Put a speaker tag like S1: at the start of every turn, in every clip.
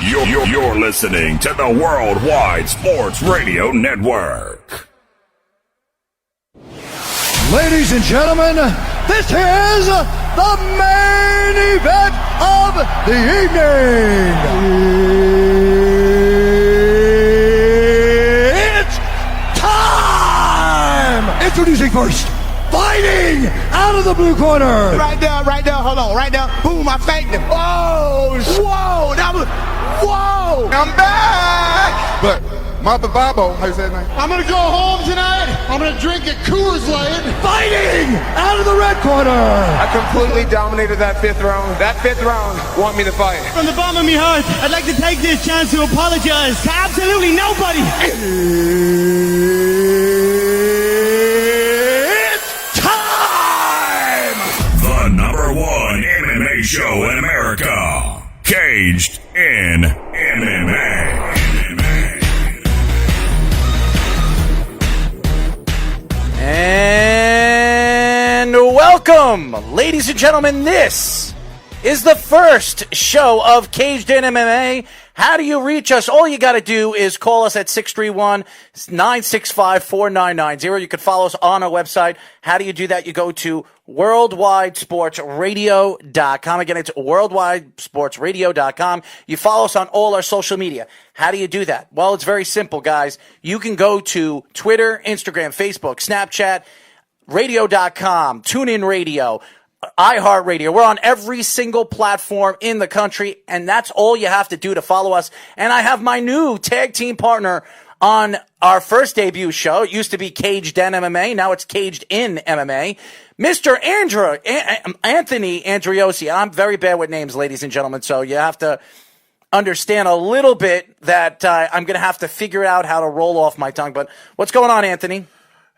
S1: You're listening to the Worldwide Sports Radio Network.
S2: Ladies and gentlemen, this is the main event of the evening. It's time! Introducing first, fighting out of the blue corner.
S3: Right there, hold on, right there. Boom, I faked him. Oh, whoa, that was, whoa. I'm back.
S4: But Mama Babo, how you say that name?
S3: I'm going to go home tonight. I'm going to drink a Coors Light.
S2: Fighting out of the red corner.
S4: I completely dominated that fifth round. That fifth round want me to fight.
S5: From the bottom of my heart, I'd like to take this chance to apologize to absolutely nobody.
S2: It's time!
S1: The number one MMA show in America. Caged in MMA.
S6: And welcome, ladies and gentlemen. This is the first show of Caged in MMA. How do you reach us? All you got to do is call us at 631-965-4990. You can follow us on our website. How do you do that? You go to worldwidesportsradio.com. Again, it's worldwidesportsradio.com. You follow us on all our social media. How do you do that? Well, it's very simple, guys. You can go to Twitter, Instagram, Facebook, Snapchat, radio.com, TuneIn Radio, iHeartRadio. We're on every single platform in the country, and that's all you have to do to follow us. And I have my new tag team partner on our first debut show. It used to be Caged in MMA. Now it's Caged in MMA. Mr. Anthony Andriosi. I'm very bad with names, ladies and gentlemen, so you have to understand a little bit that I'm going to have to figure out how to roll off my tongue. But what's going on, Anthony?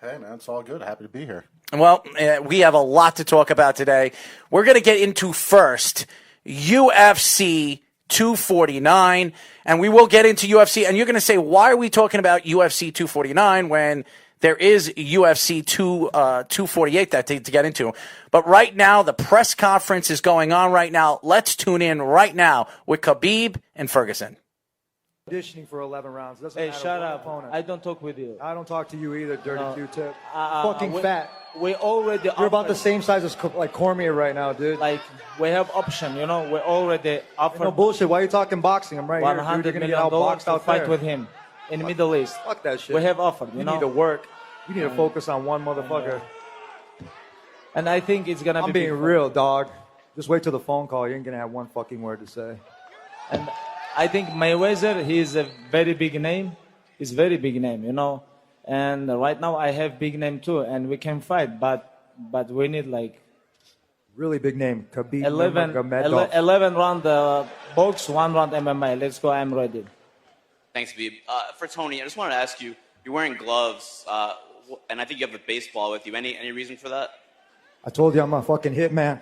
S7: Hey, man, it's all good. Happy to be here.
S6: Well, we have a lot to talk about today. We're going to get into first UFC 249, and we will get into UFC. And you're going to say, why are we talking about UFC 249 when there is UFC 248 that to get into? But right now, the press conference is going on right now. Let's tune in right now with Khabib and Ferguson.
S8: Conditioning for 11 rounds. Doesn't
S5: Hey,
S8: matter
S5: shut
S8: what
S5: up.
S8: opponent.
S5: I don't talk with you.
S8: I don't talk to you either, dirty Q-tip. Fucking fat.
S5: We already
S8: You're about the same size as like Cormier right now, dude.
S5: Like, we have option, you know. We already offered
S8: No bullshit. Why are you talking boxing? I'm right here, dude.
S5: $100
S8: You're gonna get
S5: million
S8: outboxed
S5: to
S8: out
S5: fight
S8: there.
S5: with him in the Middle East.
S8: Fuck that shit.
S5: We have offered,
S8: You
S5: know.
S8: need to work. You need to focus on one motherfucker.
S5: And I think it's going to be...
S8: I'm being
S5: big
S8: real, dog. Just wait till the phone call. You ain't gonna have one fucking word to say.
S5: And I think Mayweather, he is a very big name. He's a very big name, you know. And right now I have big name too, and we can fight, but we need like
S8: Really big name. Khabib
S5: 11 round box, 1 round MMA. Let's go. I'm ready.
S9: Thanks, Beeb. For Tony, I just wanted to ask you, you're wearing gloves, and I think you have a baseball with you. Any reason for that?
S8: I told you I'm a fucking hitman.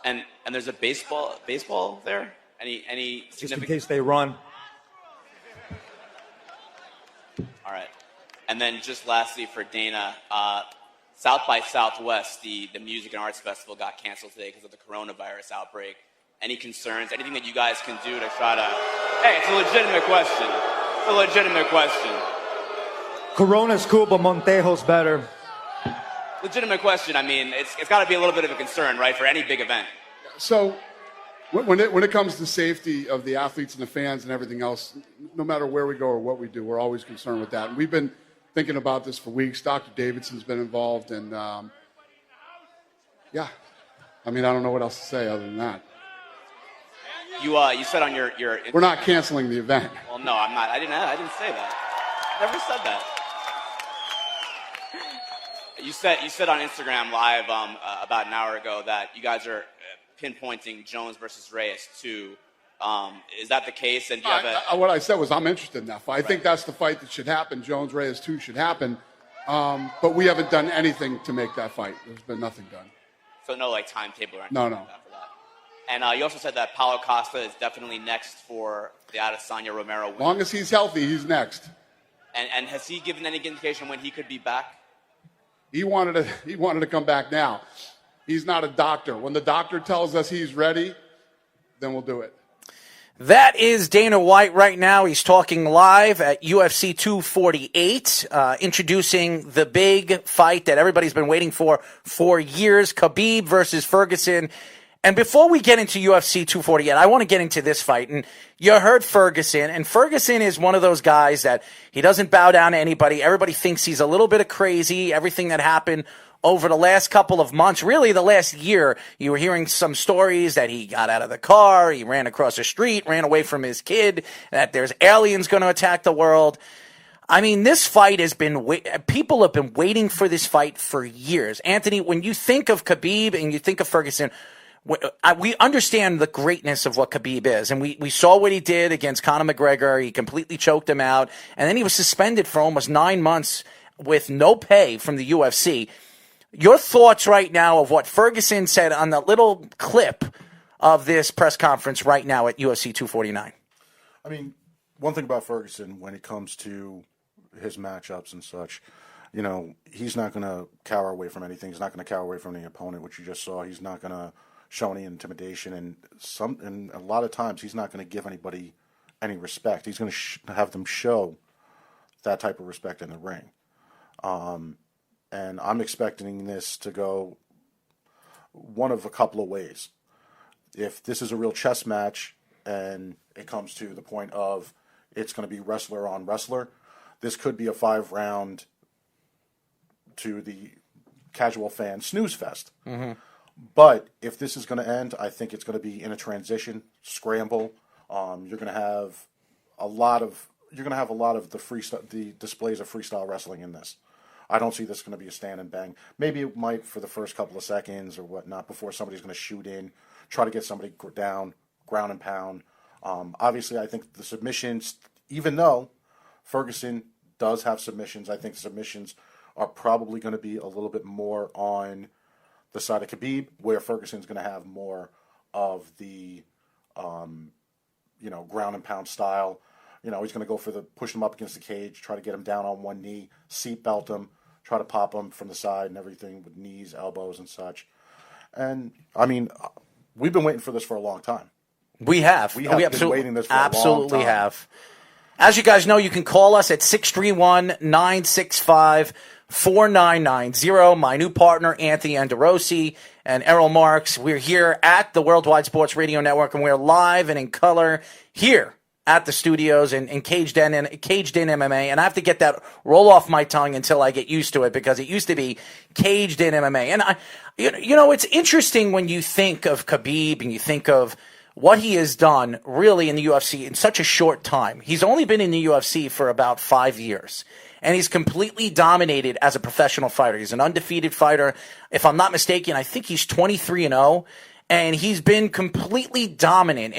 S9: And there's a baseball there? Any
S8: Just in
S9: significant?
S8: case they run.
S9: All right. And then just lastly for Dana, South by Southwest, the Music and Arts Festival got canceled today because of the coronavirus outbreak. Any concerns? Anything that you guys can do to try to... Hey, it's a legitimate question. It's a legitimate question.
S8: Corona's cool, but Montejo's better.
S9: Legitimate question. I mean, it's got to be a little bit of a concern, right, for any big event.
S4: So when it comes to safety of the athletes and the fans and everything else, no matter where we go or what we do, we're always concerned with that. And we've been thinking about this for weeks. Dr. Davidson's been involved, and yeah. I mean, I don't know what else to say other than that.
S9: You said on your
S4: We're not canceling the event.
S9: Well, no, I'm not. I didn't say that. Never said that. You said on Instagram Live about an hour ago that you guys are pinpointing Jones versus Reyes too. Is that the case? And do you have
S4: what I said was I'm interested in that fight. I think that's the fight that should happen. Jones Reyes 2 should happen. But we haven't done anything to make that fight. There's been nothing done.
S9: So no timetable or anything
S4: No.
S9: like that for that. And you also said that Paulo Costa is definitely next for the Adesanya Romero win.
S4: As long as he's healthy, he's next.
S9: And has he given any indication when he could be back?
S4: He wanted to come back now. He's not a doctor. When the doctor tells us he's ready, then we'll do it.
S6: That is Dana White right now. He's talking live at UFC 248, introducing the big fight that everybody's been waiting for years, Khabib versus Ferguson. And before we get into UFC 248, I want to get into this fight. And you heard Ferguson, and Ferguson is one of those guys that he doesn't bow down to anybody. Everybody thinks he's a little bit of crazy. Everything that happened over the last couple of months, really the last year, you were hearing some stories that he got out of the car, he ran across the street, ran away from his kid, that there's aliens going to attack the world. I mean, this fight has been, people have been waiting for this fight for years. Anthony, when you think of Khabib and you think of Ferguson, we understand the greatness of what Khabib is, and we saw what he did against Conor McGregor. He completely choked him out, and then he was suspended for almost 9 months with no pay from the UFC. Your thoughts right now of what Ferguson said on the little clip of this press conference right now at UFC 249?
S7: I mean, one thing about Ferguson when it comes to his matchups and such, you know, he's not going to cower away from anything. He's not going to cower away from the opponent, which you just saw. He's not going to show any intimidation, and a lot of times he's not going to give anybody any respect. He's going to have them show that type of respect in the ring. And I'm expecting this to go one of a couple of ways. If this is a real chess match and it comes to the point of it's going to be wrestler on wrestler, this could be a 5-round to the casual fan snooze fest. Mm-hmm. But if this is going to end, I think it's going to be in a transition scramble. You're going to have a lot of the displays of freestyle wrestling in this. I don't see this going to be a stand and bang. Maybe it might for the first couple of seconds or whatnot before somebody's going to shoot in, try to get somebody down, ground and pound. Obviously, I think the submissions, even though Ferguson does have submissions, I think submissions are probably going to be a little bit more on the side of Khabib, where Ferguson's going to have more of the, ground and pound style. You know, he's going to go for push him up against the cage, try to get him down on one knee, seat belt him, try to pop him from the side and everything with knees, elbows, and such. And, I mean, we've been waiting for this for a long time.
S6: We have.
S7: We have been waiting this for a long time.
S6: Absolutely have. As you guys know, you can call us at 631-965-4990. My new partner, Anthony Anderosi and Errol Marks. We're here at the Worldwide Sports Radio Network, and we're live and in color here at the studios in Caged In MMA. And I have to get that roll off my tongue until I get used to it, because it used to be Caged In MMA. And it's interesting when you think of Khabib and you think of what he has done really in the UFC in such a short time. He's only been in the UFC for about 5 years, and he's completely dominated as a professional fighter. He's an undefeated fighter. If I'm not mistaken, I think he's 23-0, and he's been completely dominant.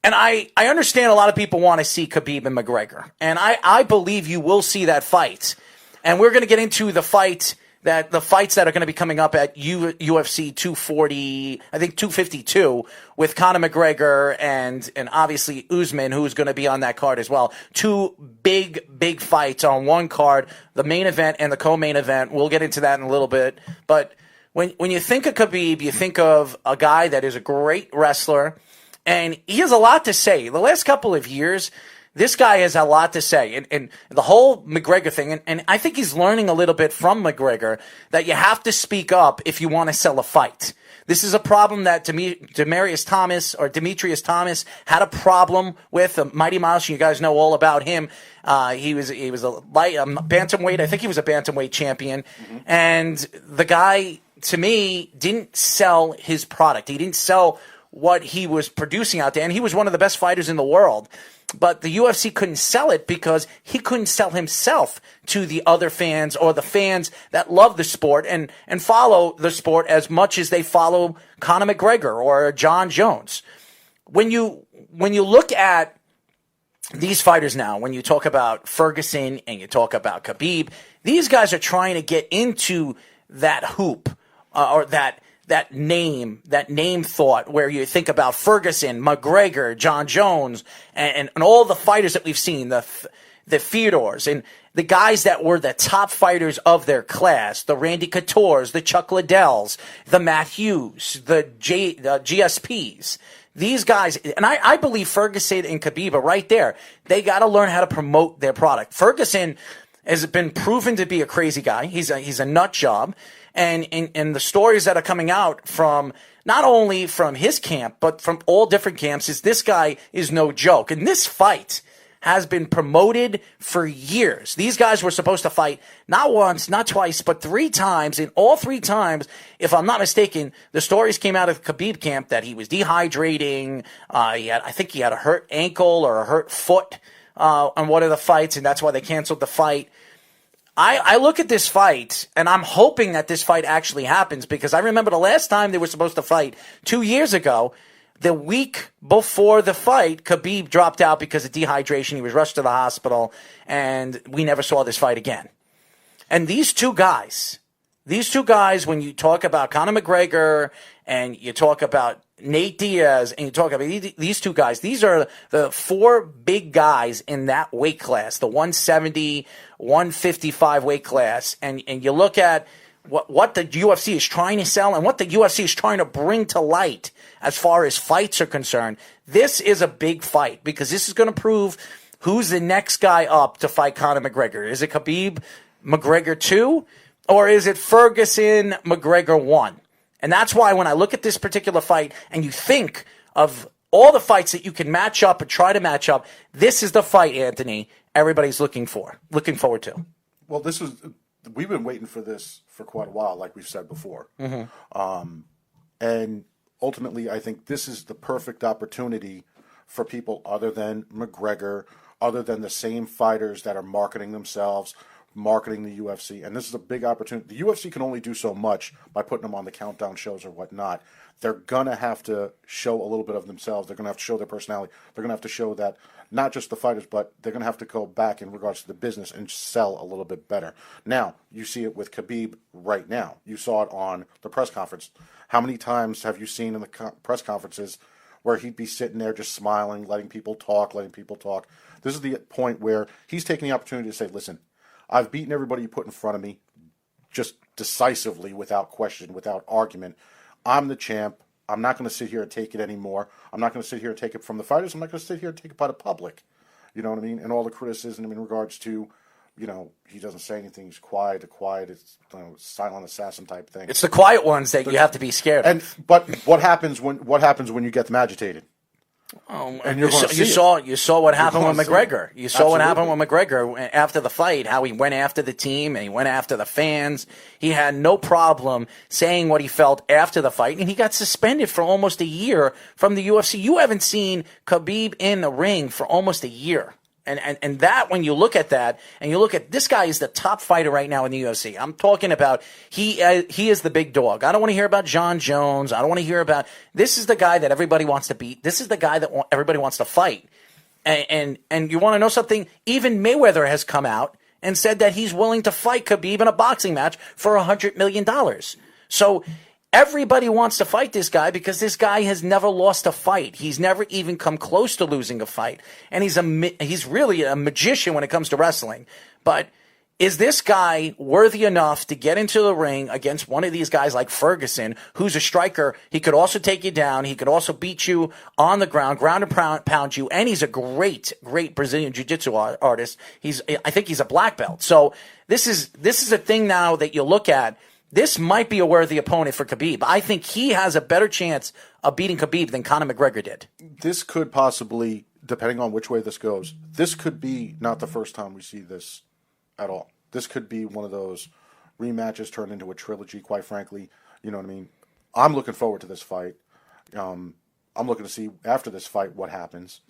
S6: And I understand a lot of people want to see Khabib and McGregor, and I believe you will see that fight. And we're going to get into the fights that are going to be coming up at UFC 240, I think 252, with Conor McGregor and obviously Usman, who's going to be on that card as well. Two big fights on one card, the main event and the co-main event. We'll get into that in a little bit. But when you think of Khabib, you think of a guy that is a great wrestler, and he has a lot to say. The last couple of years, this guy has a lot to say, and the whole McGregor thing, and I think he's learning a little bit from McGregor that you have to speak up if you want to sell a fight. This is a problem that Demetrius Thomas had a problem with. Mighty Mouse, you guys know all about him. He was a bantamweight. I think he was a bantamweight champion, and the guy, to me, didn't sell his product. He didn't sell what he was producing out there, and he was one of the best fighters in the world. But the UFC couldn't sell it because he couldn't sell himself to the other fans, or the fans that love the sport and follow the sport as much as they follow Conor McGregor or John Jones. When you look at these fighters now, when you talk about Ferguson and you talk about Khabib, these guys are trying to get into that hoop, or that name thought, where you think about Ferguson, McGregor, John Jones, and all the fighters that we've seen, the Fyodors and the guys that were the top fighters of their class, the Randy Couture's, the Chuck Liddells, the Matt Hughes, the GSPs. These guys, and I believe Ferguson and Khabib are right there. They got to learn how to promote their product. Ferguson has been proven to be a crazy guy. He's a nut job. And the stories that are coming out from not only from his camp, but from all different camps is this guy is no joke. And this fight has been promoted for years. These guys were supposed to fight not once, not twice, but 3 times. And all 3 times, if I'm not mistaken, the stories came out of Khabib camp that he was dehydrating. I think he had a hurt ankle or a hurt foot on one of the fights, and that's why they canceled the fight. I look at this fight, and I'm hoping that this fight actually happens, because I remember the last time they were supposed to fight 2 years ago. The week before the fight, Khabib dropped out because of dehydration. He was rushed to the hospital, and we never saw this fight again. And these two guys, when you talk about Conor McGregor and you talk about Nate Diaz and you talk about these two guys, these are the 4 big guys in that weight class, the 170, 155 weight class. And you look at what the UFC is trying to sell and what the UFC is trying to bring to light as far as fights are concerned. This is a big fight because this is going to prove who's the next guy up to fight Conor McGregor. Is it Khabib McGregor 2 or is it Ferguson McGregor 1? And that's why when I look at this particular fight and you think of all the fights that you can match up and try to match up, this is the fight, Anthony, everybody's looking forward to.
S7: Well, we've been waiting for this for quite a while, like we've said before. Mm-hmm. And ultimately, I think this is the perfect opportunity for people other than McGregor, other than the same fighters that are marketing themselves, marketing the UFC. And this is a big opportunity. The UFC can only do so much by putting them on the countdown shows or whatnot. They're going to have to show a little bit of themselves. They're going to have to show their personality. They're going to have to show that not just the fighters, but they're going to have to go back in regards to the business and sell a little bit better. Now, you see it with Khabib right now. You saw it on the press conference. How many times have you seen in the press conferences where he'd be sitting there just smiling, letting people talk? This is the point where he's taking the opportunity to say, listen, I've beaten everybody you put in front of me just decisively, without question, without argument. I'm the champ. I'm not going to sit here and take it anymore. I'm not going to sit here and take it from the fighters. I'm not going to sit here and take it by the public. You know what I mean? And all the criticism in regards to, he doesn't say anything. He's quiet. It's silent assassin type thing.
S6: It's the quiet ones that you have to be scared of.
S7: But what happens when you get them agitated?
S6: Oh, and you saw what happened with McGregor. You saw what happened with McGregor after the fight, how he went after the team and he went after the fans. He had no problem saying what he felt after the fight, and he got suspended for almost a year from the UFC. You haven't seen Khabib in the ring for almost a year. And that, when you look at that, and you look at this guy is the top fighter right now in the UFC. I'm talking about he is the big dog. I don't want to hear about John Jones. I don't want to hear about this is the guy that everybody wants to beat. This is the guy that everybody wants to fight. And you want to know something? Even Mayweather has come out and said that he's willing to fight Khabib in a boxing match for $100 million. So everybody wants to fight this guy because this guy has never lost a fight. He's never even come close to losing a fight. And he's really a magician when it comes to wrestling. But is this guy worthy enough to get into the ring against one of these guys like Ferguson, who's a striker? He could also take you down. He could also beat you on the ground and pound you. And he's a great, great Brazilian jiu-jitsu artist. I think he's a black belt. So this is a thing now that you look at. This might be a worthy opponent for Khabib. I think he has a better chance of beating Khabib than Conor McGregor did.
S7: This could possibly, depending on which way this goes, this could be not the first time we see this at all. This could be one of those rematches turned into a trilogy, quite frankly. You know what I mean? I'm looking forward to this fight. I'm looking to see after this fight what happens,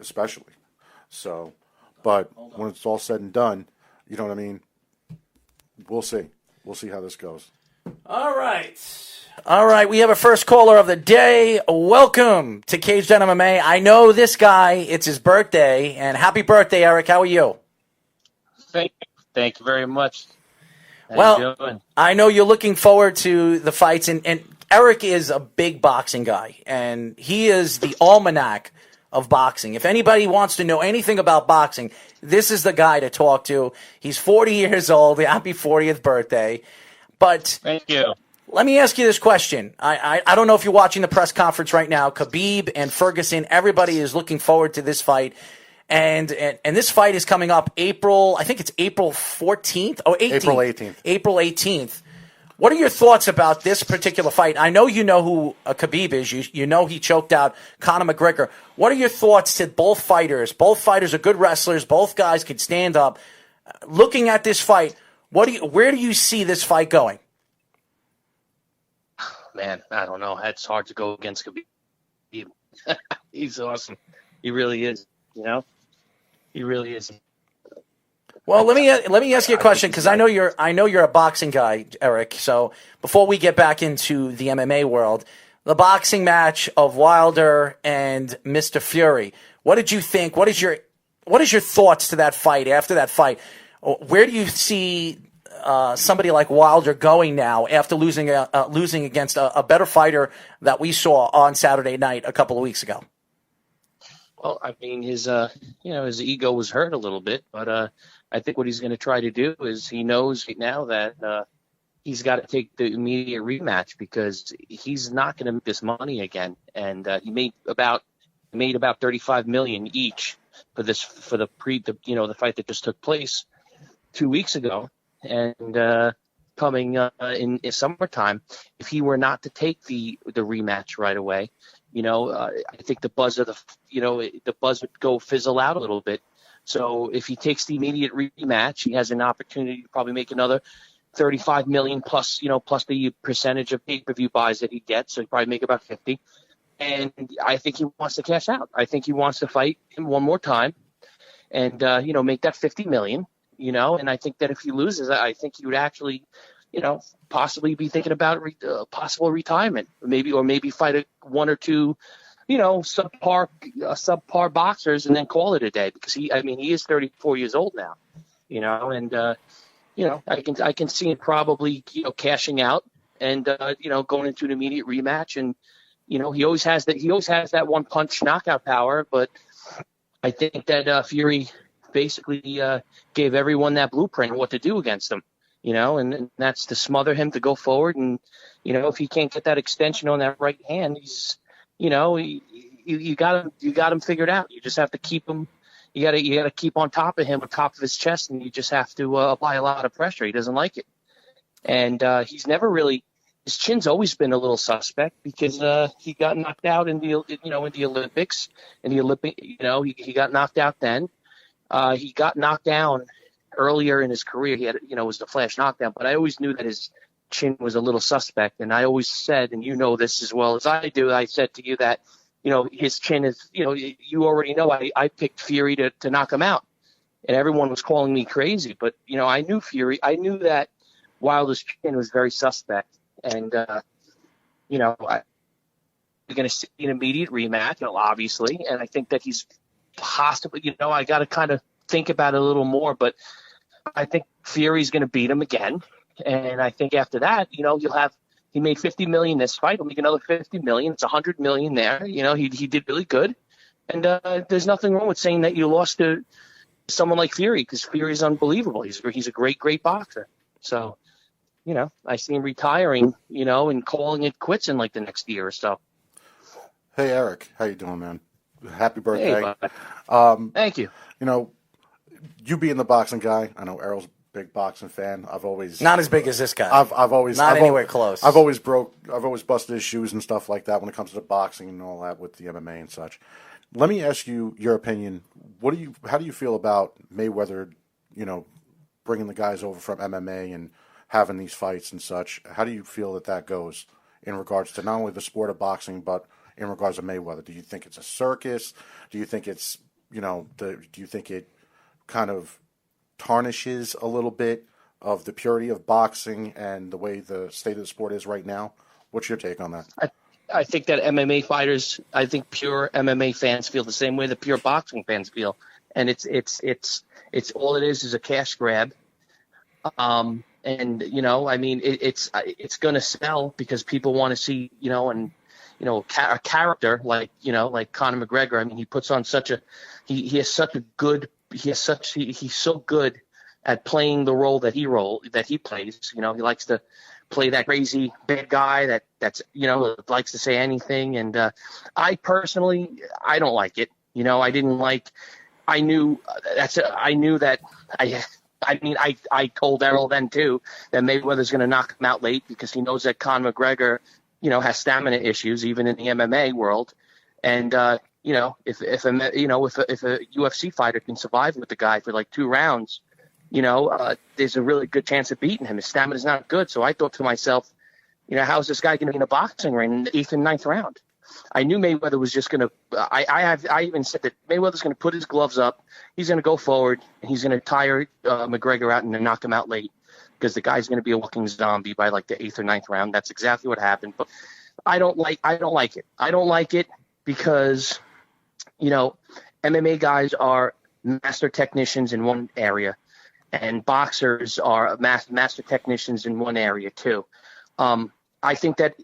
S7: especially. So, but when it's all said and done, you know what I mean? We'll see. We'll see how this goes.
S6: All right. We have a first caller of the day. Welcome to Cage Den MMA. I know this guy. It's his birthday. And happy birthday, Eric. How are you?
S10: Thank you very much. How you doing?
S6: I know you're looking forward to the fights. And Eric is a big boxing guy. And he is the almanac of boxing. If anybody wants to know anything about boxing, this is the guy to talk to. He's 40 years old. Happy 40th birthday. But
S10: thank you.
S6: Let me ask you this question. I don't know if you're watching the press conference right now. Khabib and Ferguson, everybody is looking forward to this fight. And this fight is coming up I think it's April 14th? Oh, 18th.
S7: April 18th.
S6: April 18th. What are your thoughts about this particular fight? I know you know who Khabib is. You know he choked out Conor McGregor. What are your thoughts to both fighters? Both fighters are good wrestlers. Both guys can stand up. Looking at this fight, where do you see this fight going?
S10: Man, I don't know. It's hard to go against Khabib. He's awesome. He really is. You know, he really is.
S6: Well, let me ask you a question, because I know you're a boxing guy, Eric. So before we get back into the MMA world, the boxing match of Wilder and Mr. Fury. What did you think? What is your thoughts to that fight? After that fight, where do you see somebody like Wilder going now after losing against a better fighter that we saw on Saturday night a couple of weeks ago?
S10: Well, I mean, his ego was hurt a little bit, but I think what he's going to try to do is he knows right now that he's got to take the immediate rematch, because he's not going to make this money again. And he made about $35 million each for the fight that just took place 2 weeks ago. And coming in summertime, if he were not to take the rematch right away, I think the buzz would go fizzle out a little bit. So if he takes the immediate rematch, he has an opportunity to probably make another $35 million plus the percentage of pay-per-view buys that he gets. So he'd probably make about 50. And I think he wants to cash out. I think he wants to fight him one more time and, make that $50 million. And I think that if he loses, I think he would actually, possibly be thinking about possible retirement, or maybe fight one or two, subpar boxers and then call it a day, because he is 34 years old now, and I can see him probably, cashing out and going into an immediate rematch, and he always has that one punch knockout power, but I think that Fury basically gave everyone that blueprint of what to do against him, and that's to smother him, to go forward. And, if he can't get that extension on that right hand, he's, you got him figured out. You just have to keep him. You got to keep on top of him, on top of his chest, and you just have to apply a lot of pressure. He doesn't like it. And he's never really, his chin's always been a little suspect, because he got knocked out in the Olympics, he got knocked out then. He got knocked down earlier in his career. He had, it was a flash knockdown, but I always knew that his chin was a little suspect. And I always said, and this as well as I do, I said to you that, his chin is, you already know I picked Fury to knock him out. And everyone was calling me crazy. But, I knew that Wilder's chin was very suspect. And, we're going to see an immediate rematch, obviously. And I think that he's possibly, I got to kind of think about it a little more, but I think Fury's going to beat him again. And I think after that, he made $50 million this fight. He'll make another $50 million. It's $100 million there. He did really good. And there's nothing wrong with saying that you lost to someone like Fury, because Fury's unbelievable. He's a great, great boxer. So, I see him retiring, and calling it quits in like the next year or so.
S7: Hey, Eric, how you doing, man? Happy birthday.
S10: Hey, thank you.
S7: You being the boxing guy, I know Errol's a big boxing fan. I've always
S6: not as big as this guy.
S7: I've always
S6: not anywhere close.
S7: I've always busted his shoes and stuff like that when it comes to the boxing and all that with the MMA and such. Let me ask you your opinion. How do you feel about Mayweather, bringing the guys over from MMA and having these fights and such? How do you feel that goes in regards to not only the sport of boxing, but in regards to Mayweather? Do you think it's a circus? Do you think it's, do you think it kind of tarnishes a little bit of the purity of boxing and the way the state of the sport is right now? What's your take on that?
S10: I think that MMA fighters, I think pure MMA fans feel the same way that pure boxing fans feel. And it's all it is a cash grab. And, it's going to sell because people want to see, and a character like Conor McGregor. I mean, he puts on he's so good at playing the role that he plays. He likes to play that crazy bad guy that's likes to say anything. And I personally, I don't like it. I knew that I told Errol then too that Mayweather's going to knock him out late because he knows that Conor McGregor, has stamina issues even in the MMA world. And, if a UFC fighter can survive with the guy for like 2 rounds, there's a really good chance of beating him. His stamina's not good. So I thought to myself, how's this guy going to be in a boxing ring in the 8th and 9th round? I knew Mayweather was just going to I even said that Mayweather's going to put his gloves up. He's going to go forward and he's going to tire McGregor out and then knock him out late because the guy's going to be a walking zombie by like the 8th or 9th round. That's exactly what happened. But I don't like it. I don't like it because, MMA guys are master technicians in one area and boxers are master technicians in one area too. I think that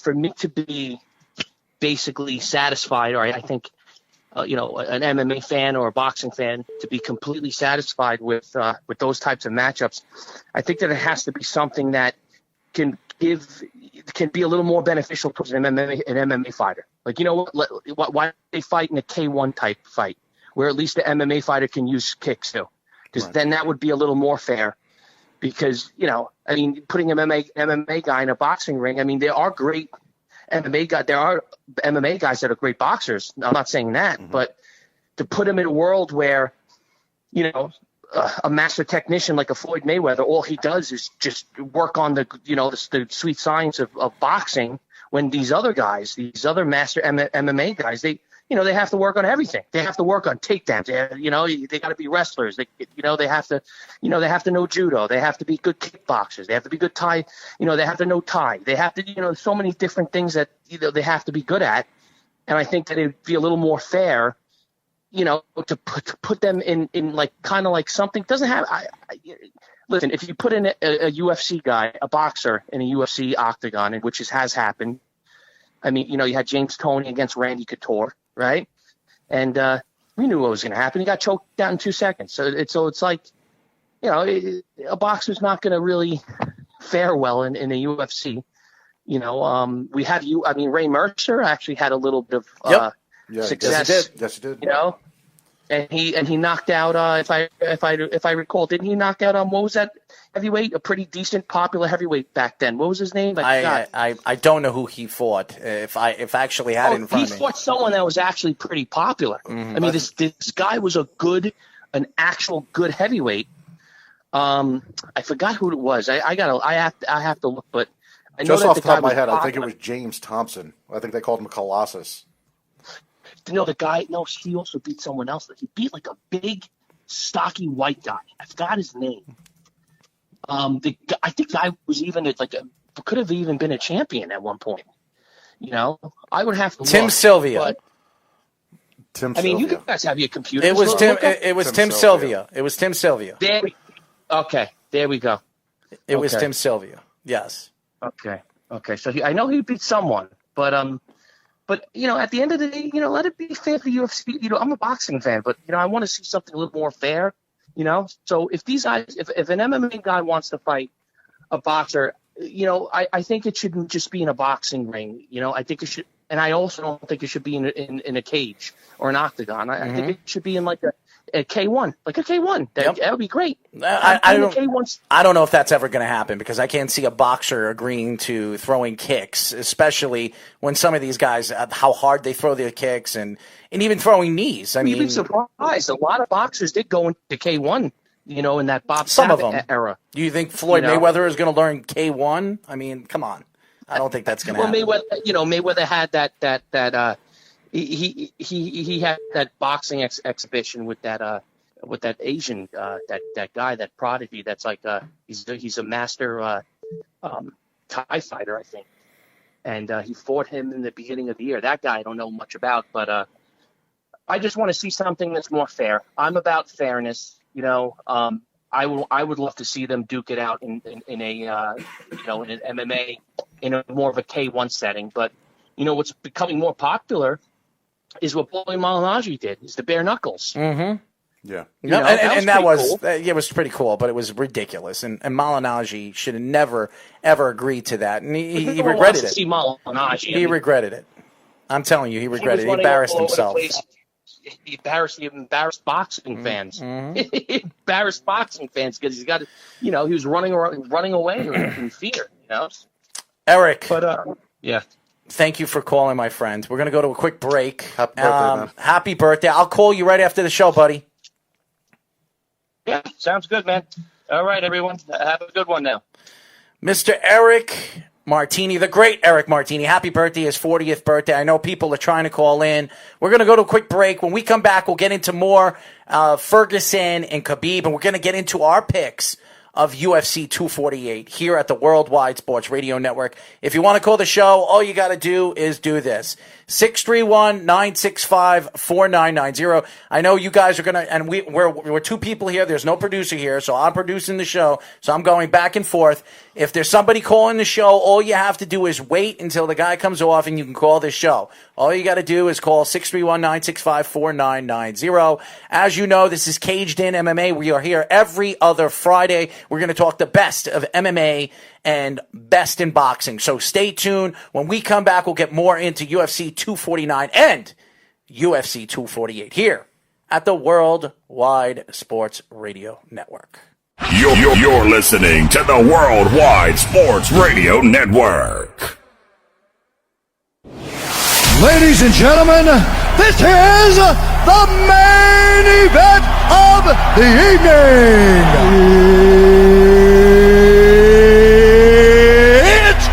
S10: for me to be basically satisfied, or I think, an MMA fan or a boxing fan to be completely satisfied with those types of matchups, I think that it has to be something that can be a little more beneficial towards an MMA fighter. Like, why they fight in a K1 type fight where at least the MMA fighter can use kicks too, because then that would be a little more fair. Because, putting an MMA guy in a boxing ring, there are great MMA guys. There are MMA guys that are great boxers. I'm not saying that, but to put him in a world where, a master technician like a Floyd Mayweather, all he does is just work on the sweet science of boxing, when these other master MMA guys, they have to work on everything. They have to work on takedowns. They got to be wrestlers. They have to know judo. They have to be good kickboxers. They have to be good Thai. They have to know Thai. They have to, so many different things that, they have to be good at. And I think that it'd be a little more fair, to put them in like kind of like something doesn't have. Listen, if you put in a UFC guy, a boxer in a UFC octagon, which has happened. You had James Toney against Randy Couture. Right. And we knew what was going to happen. He got choked out in 2 seconds. So it's like, a boxer's not going to really fare well in a UFC. We have Ray Mercer actually had a little bit of success.
S7: Yes, he did.
S10: And he knocked out if I recall, didn't he knock out what was that heavyweight? A pretty decent popular heavyweight back then. What was his name?
S6: I don't know who he fought. If I actually had it in front of me.
S10: He fought someone that was actually pretty popular. Mm-hmm. This guy was an actual good heavyweight. I forgot who it was. I have to look, but I know
S7: just
S10: that
S7: off the top of my head,
S10: popular.
S7: I think it was James Thompson. I think they called him Colossus.
S10: No, the guy. No, he also beat someone else. He beat like a big, stocky white guy. I forgot his name. I think the guy was even could have even been a champion at one point. I would have to.
S6: Tim
S10: look,
S6: Sylvia.
S10: But,
S7: Tim.
S10: You guys have your computer.
S6: It was Tim. It was Tim Sylvia. It was Tim Sylvia.
S10: There we go.
S6: It was Tim Sylvia. Yes.
S10: Okay. So I know he beat someone, but at the end of the day, let it be fair to the UFC. I'm a boxing fan, but I want to see something a little more fair. So if these guys, if an MMA guy wants to fight a boxer, I think it shouldn't just be in a boxing ring. I think it should, and I also don't think it should be in a cage or an octagon. I think it should be in like a K1, like a K1. That would be great.
S6: I don't know if that's ever going to happen because I can't see a boxer agreeing to throwing kicks, especially when some of these guys, how hard they throw their kicks and even throwing knees.
S10: You'd be surprised. A lot of boxers did go into K1, in that Bob
S6: some
S10: Sapp
S6: of them
S10: era.
S6: Do you think Floyd Mayweather is going to learn K1? Come on. I don't think that's going to happen.
S10: Mayweather had that he had that boxing exhibition with that Asian that guy, that prodigy that's like he's a master Thai fighter, I think, and he fought him in the beginning of the year. That guy I don't know much about, but I just want to see something that's more fair. I'm about fairness, I would love to see them duke it out in a in an MMA in a more of a K1 setting, but what's becoming more popular is what Paulie Malignaggi did, is the bare knuckles.
S6: Mm-hmm.
S7: Yeah.
S6: That was pretty cool, but it was ridiculous. And Malignaggi should have never, ever agreed to that. And he regretted it.
S10: See Malignaggi.
S6: He regretted it. I'm telling you, he regretted it. He embarrassed himself.
S10: He embarrassed boxing fans. He embarrassed boxing fans because he's got, he was running away in fear.
S6: Eric.
S10: But yeah.
S6: Thank you for calling, my friend. We're going to go to a quick break.
S7: Happy birthday, man.
S6: Happy birthday. I'll call you right after the show, buddy.
S10: Yeah, sounds good, man. All right, everyone. Have a good one now.
S6: Mr. Eric Martini, the great Eric Martini. Happy birthday, his 40th birthday. I know people are trying to call in. We're going to go to a quick break. When we come back, we'll get into more Ferguson and Khabib, and we're going to get into our picks of UFC 248 here at the Worldwide Sports Radio Network. If you want to call the show, all you got to do is do this. 631-965-4990. I know you guys are going to, and we're two people here. There's no producer here, so I'm producing the show, so I'm going back and forth. If there's somebody calling the show, all you have to do is wait until the guy comes off and you can call the show. All you got to do is call 631-965-4990. As you know, this is Caged In MMA. We are here every other Friday. We're going to talk the best of MMA and best in boxing. So stay tuned. When we come back, we'll get more into UFC 249 and UFC 248 here at the Worldwide Sports Radio Network.
S1: You're listening to the Worldwide Sports Radio Network.
S2: Ladies and gentlemen, this is the main event of the evening. It's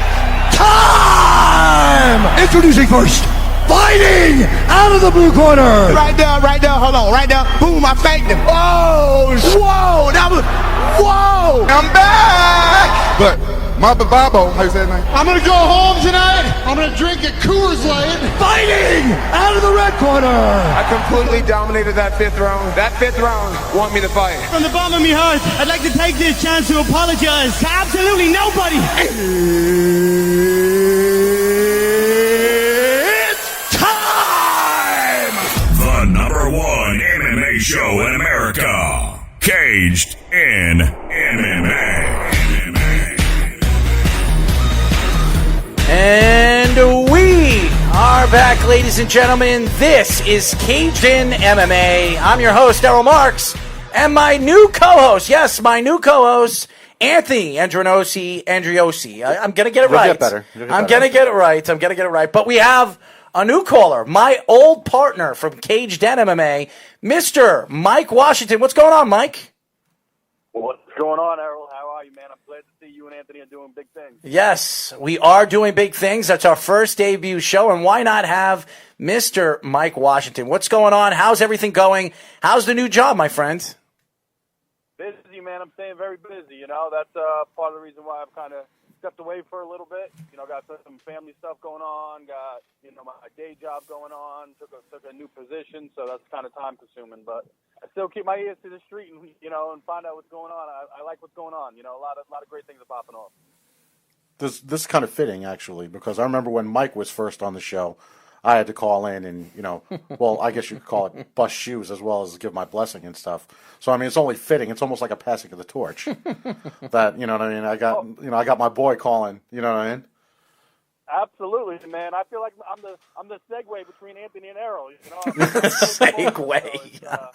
S2: time! Introducing first, fighting out of the blue corner.
S3: Right there, hold on, right there. Boom, I faked him. Oh, whoa, whoa, I'm back.
S4: But Mamba Babo, how you say that name?
S3: I'm gonna go home tonight. I'm gonna drink a Coors Light.
S2: Fighting out of the red corner.
S3: I completely dominated that fifth round. That fifth round want me to fight.
S11: From the bottom of my heart, I'd like to take this chance to apologize to absolutely nobody.
S2: It's time!
S1: The number one MMA show in America. Caged in MMA.
S6: And we are back, ladies and gentlemen. This is Caged In MMA. I'm your host, Errol Marks, and my new co-host, Anthony Andriosi. I'm going to get it right. I'm going to get it right. But we have a new caller, my old partner from Caged In MMA, Mr. Mike Washington. What's going on, Mike?
S12: What's going on, Errol? How are you, man? I'm glad to see you and Anthony are doing big things.
S6: Yes, we are doing big things. That's our first debut show, and why not have Mr. Mike Washington? What's going on? How's everything going? How's the new job, my friend?
S12: Busy, man. I'm staying very busy. That's part of the reason why I've kind of stepped away for a little bit. Got some family stuff going on. Got my day job going on. Took a new position, so that's kind of time consuming. But I still keep my ears to the street and find out what's going on. I like what's going on. A lot of great things are popping off.
S7: This is kind of fitting, actually, because I remember when Mike was first on the show, I had to call in and, well, I guess you could call it bust shoes as well as give my blessing and stuff. So, I mean, it's only fitting. It's almost like a passing of the torch. That, you know what I mean? I got my boy calling, you know what I mean?
S12: Absolutely, man. I feel like I'm the segue between Anthony and Errol.
S6: Segue.
S12: How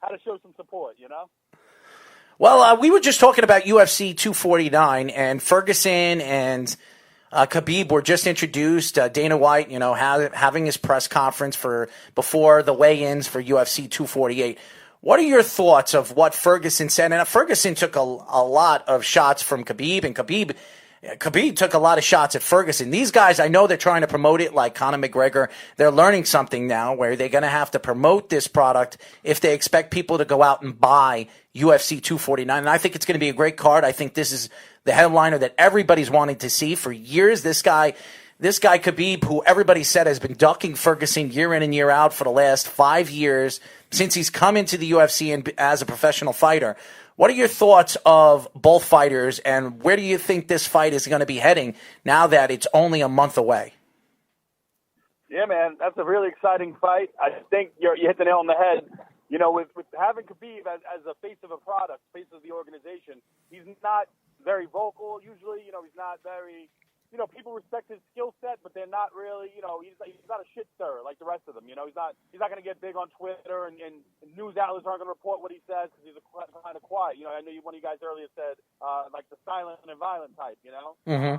S12: to show some support,
S6: Well, we were just talking about UFC 249, and Ferguson and Khabib were just introduced. Dana White, having his press conference before the weigh-ins for UFC 248. What are your thoughts of what Ferguson said? And Ferguson took a lot of shots from Khabib, and Khabib took a lot of shots at Ferguson. These guys, I know they're trying to promote it like Conor McGregor. They're learning something now where they're going to have to promote this product if they expect people to go out and buy UFC 249. And I think it's going to be a great card. I think this is the headliner that everybody's wanting to see for years. This guy Khabib, who everybody said has been ducking Ferguson year in and year out for the last 5 years since he's come into the UFC and as a professional fighter. What are your thoughts of both fighters, and where do you think this fight is going to be heading now that it's only a month away?
S12: Yeah, man, that's a really exciting fight. I think you hit the nail on the head. You know, with having Khabib as a face of a product, face of the organization, he's not very vocal usually. You know, he's not very, you know, people respect his skill set, but they're not really, you know, he's not a shit stirrer like the rest of them. You know, he's not going to get big on Twitter and news outlets aren't going to report what he says because he's kind of quiet. You know, I know one of you guys earlier said like the silent and violent type. You know.
S6: Mm-hmm.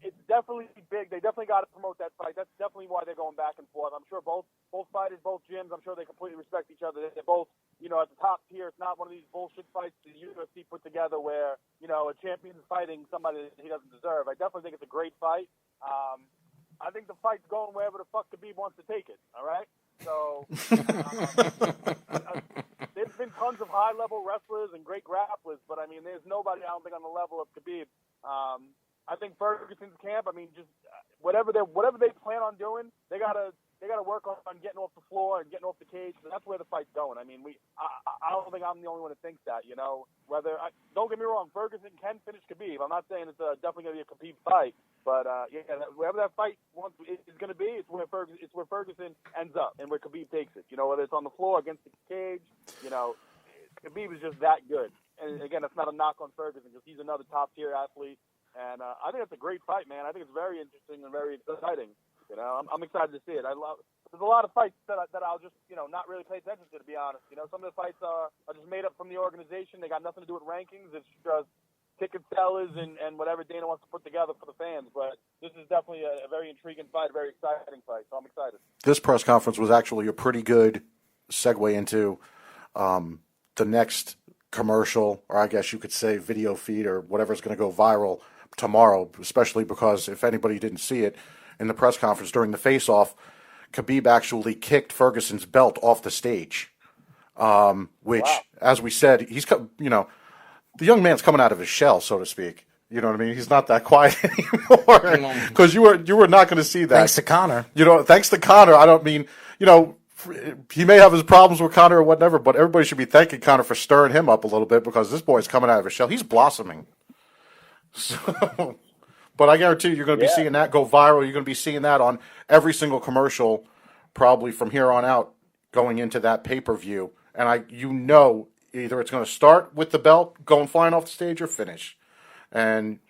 S12: It's definitely big. They definitely got to promote that fight. That's definitely why they're going back and forth. I'm sure both fighters, both gyms, I'm sure they completely respect each other. They're both, you know, at the top tier. It's not one of these bullshit fights the UFC put together where, you know, a champion's fighting somebody that he doesn't deserve. I definitely think it's a great fight. I think the fight's going wherever the fuck Khabib wants to take it, all right? So there's been tons of high-level wrestlers and great grapplers, but, I mean, there's nobody, I don't think, on the level of Khabib. I think Ferguson's camp, I mean, just whatever they plan on doing, they gotta work on getting off the floor and getting off the cage. And that's where the fight's going. I mean, I don't think I'm the only one that thinks that. You know, don't get me wrong, Ferguson can finish Khabib. I'm not saying it's definitely gonna be a Khabib fight, but yeah, wherever that fight is gonna be, it's where Ferguson ends up and where Khabib takes it. You know, whether it's on the floor against the cage, you know, Khabib is just that good. And again, that's not a knock on Ferguson because he's another top tier athlete. And I think it's a great fight, man. I think it's very interesting and very exciting. You know, I'm excited to see it. There's a lot of fights that I'll just, you know, not really pay attention to be honest. You know, some of the fights are just made up from the organization. They got nothing to do with rankings. It's just ticket sellers and whatever Dana wants to put together for the fans. But this is definitely a very intriguing fight, a very exciting fight. So I'm excited.
S7: This press conference was actually a pretty good segue into the next commercial, or I guess you could say video feed or whatever's going to go viral tomorrow, especially because if anybody didn't see it in the press conference during the face-off, Khabib actually kicked Ferguson's belt off the stage, which, as we said, he's, you know, the young man's coming out of his shell, so to speak. You know what I mean? He's not that quiet anymore because you were not going to see that.
S6: Thanks to Conor.
S7: You know, thanks to Conor. I don't mean, you know, he may have his problems with Conor or whatever, but everybody should be thanking Conor for stirring him up a little bit because this boy's coming out of his shell. He's blossoming. So, but I guarantee you're going to be seeing that go viral. You're going to be seeing that on every single commercial, probably from here on out, going into that pay-per-view. And you know, either it's going to start with the belt going flying off the stage or finish. And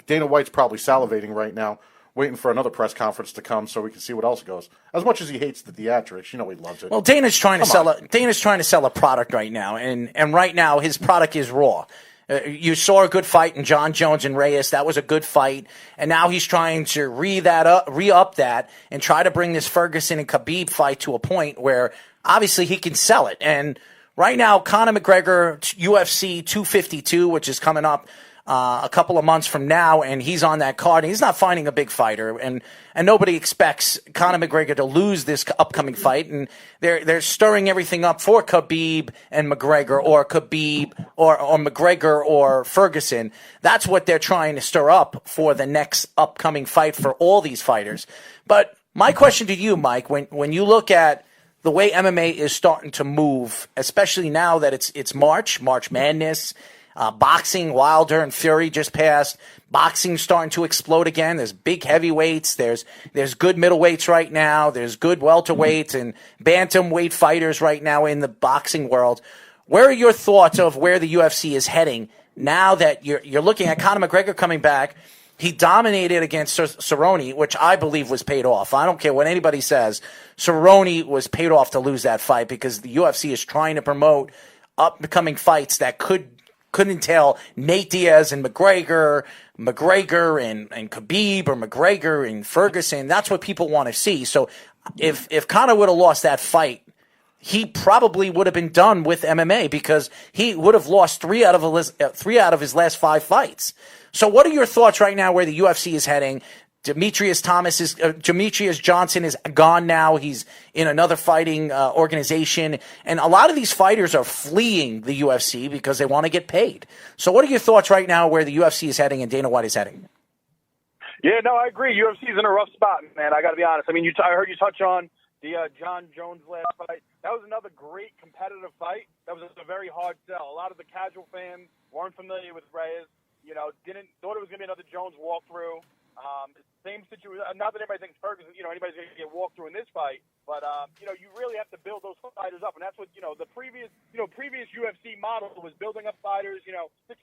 S7: Dana White's probably salivating right now, waiting for another press conference to come so we can see what else goes. As much as he hates the theatrics, you know he loves it.
S6: Well, Dana's trying to sell a product right now, and right now his product is Raw. You saw a good fight in John Jones and Reyes. That was a good fight. And now he's trying to re-up that and try to bring this Ferguson and Khabib fight to a point where obviously he can sell it. And right now, Conor McGregor, UFC 252, which is coming up a couple of months from now, and he's on that card. And he's not finding a big fighter, and nobody expects Conor McGregor to lose this upcoming fight. And they're stirring everything up for Khabib and McGregor, or Khabib or McGregor or Ferguson. That's what they're trying to stir up for the next upcoming fight for all these fighters. But my question to you, Mike, when you look at the way MMA is starting to move, especially now that it's March Madness. Boxing, Wilder and Fury just passed. Boxing starting to explode again. There's big heavyweights. There's good middleweights right now. There's good welterweights and bantamweight fighters right now in the boxing world. Where are your thoughts of where the UFC is heading now that you're looking at Conor McGregor coming back? He dominated against Cerrone, which I believe was paid off. I don't care what anybody says. Cerrone was paid off to lose that fight because the UFC is trying to promote upcoming fights that could entail Nate Diaz and McGregor and Khabib, or McGregor and Ferguson. That's what people want to see. So if Conor would have lost that fight, he probably would have been done with MMA because he would have lost three out of his last 5 fights. So what are your thoughts right now where the UFC is heading? Demetrius Johnson is gone now. He's in another fighting organization. And a lot of these fighters are fleeing the UFC because they want to get paid. So what are your thoughts right now where the UFC is heading and Dana White is heading?
S12: Yeah, no, I agree. UFC's in a rough spot, man. I got to be honest. I mean, I heard you touch on the John Jones last fight. That was another great competitive fight. That was a very hard sell. A lot of the casual fans weren't familiar with Reyes. You know, thought it was going to be another Jones walkthrough. Same situation. Not that anybody thinks Ferguson, anybody's going to get walked through in this fight, but you really have to build those fighters up, and that's what the previous UFC model was building up fighters. 6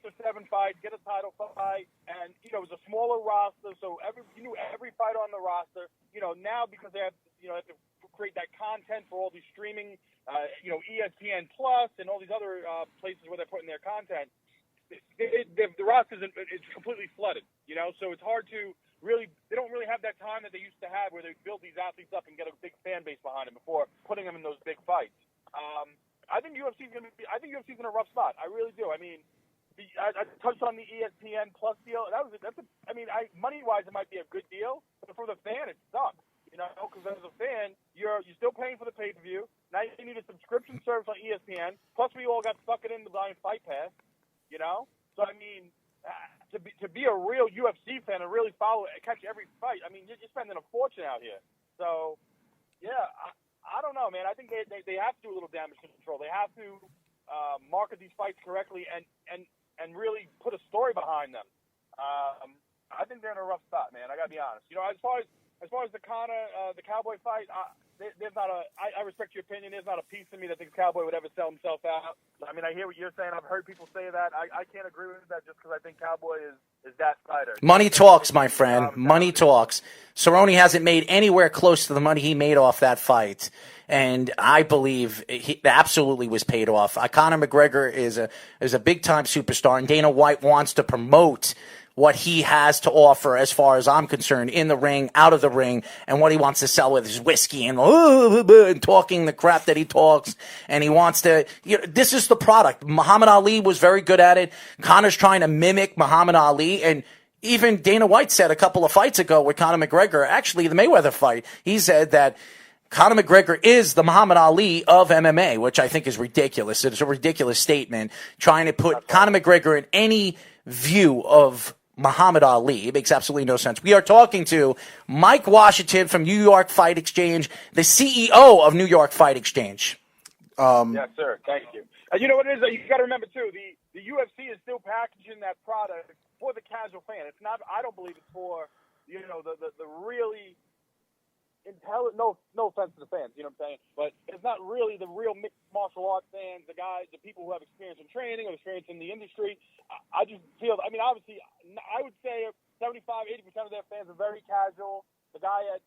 S12: or 7 fights, get a title fight, and it was a smaller roster, so you knew every fighter on the roster. Now because they have have to create that content for all these streaming, ESPN Plus and all these other places where they're putting their content. The roster is completely flooded. So it's hard to. They don't really have that time that they used to have where they build these athletes up and get a big fan base behind them before putting them in those big fights. I think UFC's in a rough spot. I really do. I mean, I touched on the ESPN Plus deal. Money wise, it might be a good deal, but for the fan, it sucks. Because as a fan, you're still paying for the pay per view. Now you need a subscription service on ESPN. Plus, we all got sucked in the blind Fight Pass. So I mean. To be a real UFC fan and really catch every fight, I mean, you're spending a fortune out here. So, yeah, I don't know, man. I think they have to do a little damage control. They have to market these fights correctly and really put a story behind them. I think they're in a rough spot, man. I got to be honest. As far as the Cowboy fight, there's not I respect your opinion. There's not a piece of me that thinks Cowboy would ever sell himself out. I mean, I hear what you're saying. I've heard people say that. I can't agree with that just because I think Cowboy is that fighter.
S6: Money talks, my friend. Money talks. Cerrone hasn't made anywhere close to the money he made off that fight. And I believe he absolutely was paid off. Conor McGregor is a big-time superstar, and Dana White wants to promote what he has to offer as far as I'm concerned, in the ring, out of the ring, and what he wants to sell with his whiskey and talking the crap that he talks. And he wants to, this is the product. Muhammad Ali was very good at it. Conor's trying to mimic Muhammad Ali. And even Dana White said a couple of fights ago with Conor McGregor, actually the Mayweather fight, he said that Conor McGregor is the Muhammad Ali of MMA, which I think is ridiculous. It's a ridiculous statement, trying to put Conor McGregor in any view of Muhammad Ali. It makes absolutely no sense. We are talking to Mike Washington from New York Fight Exchange, the CEO of New York Fight Exchange.
S12: Yes, sir. Thank you. You know what it is? You got to remember, too, the UFC is still packaging that product for the casual fan. It's not, I don't believe it's for, the really intelligent, no offense to the fans, you know what I'm saying? But it's not really the real mixed martial arts fans, the people who have experience in training or experience in the industry. I just feel, obviously, I would say 75-80% of their fans are very casual. The guy at,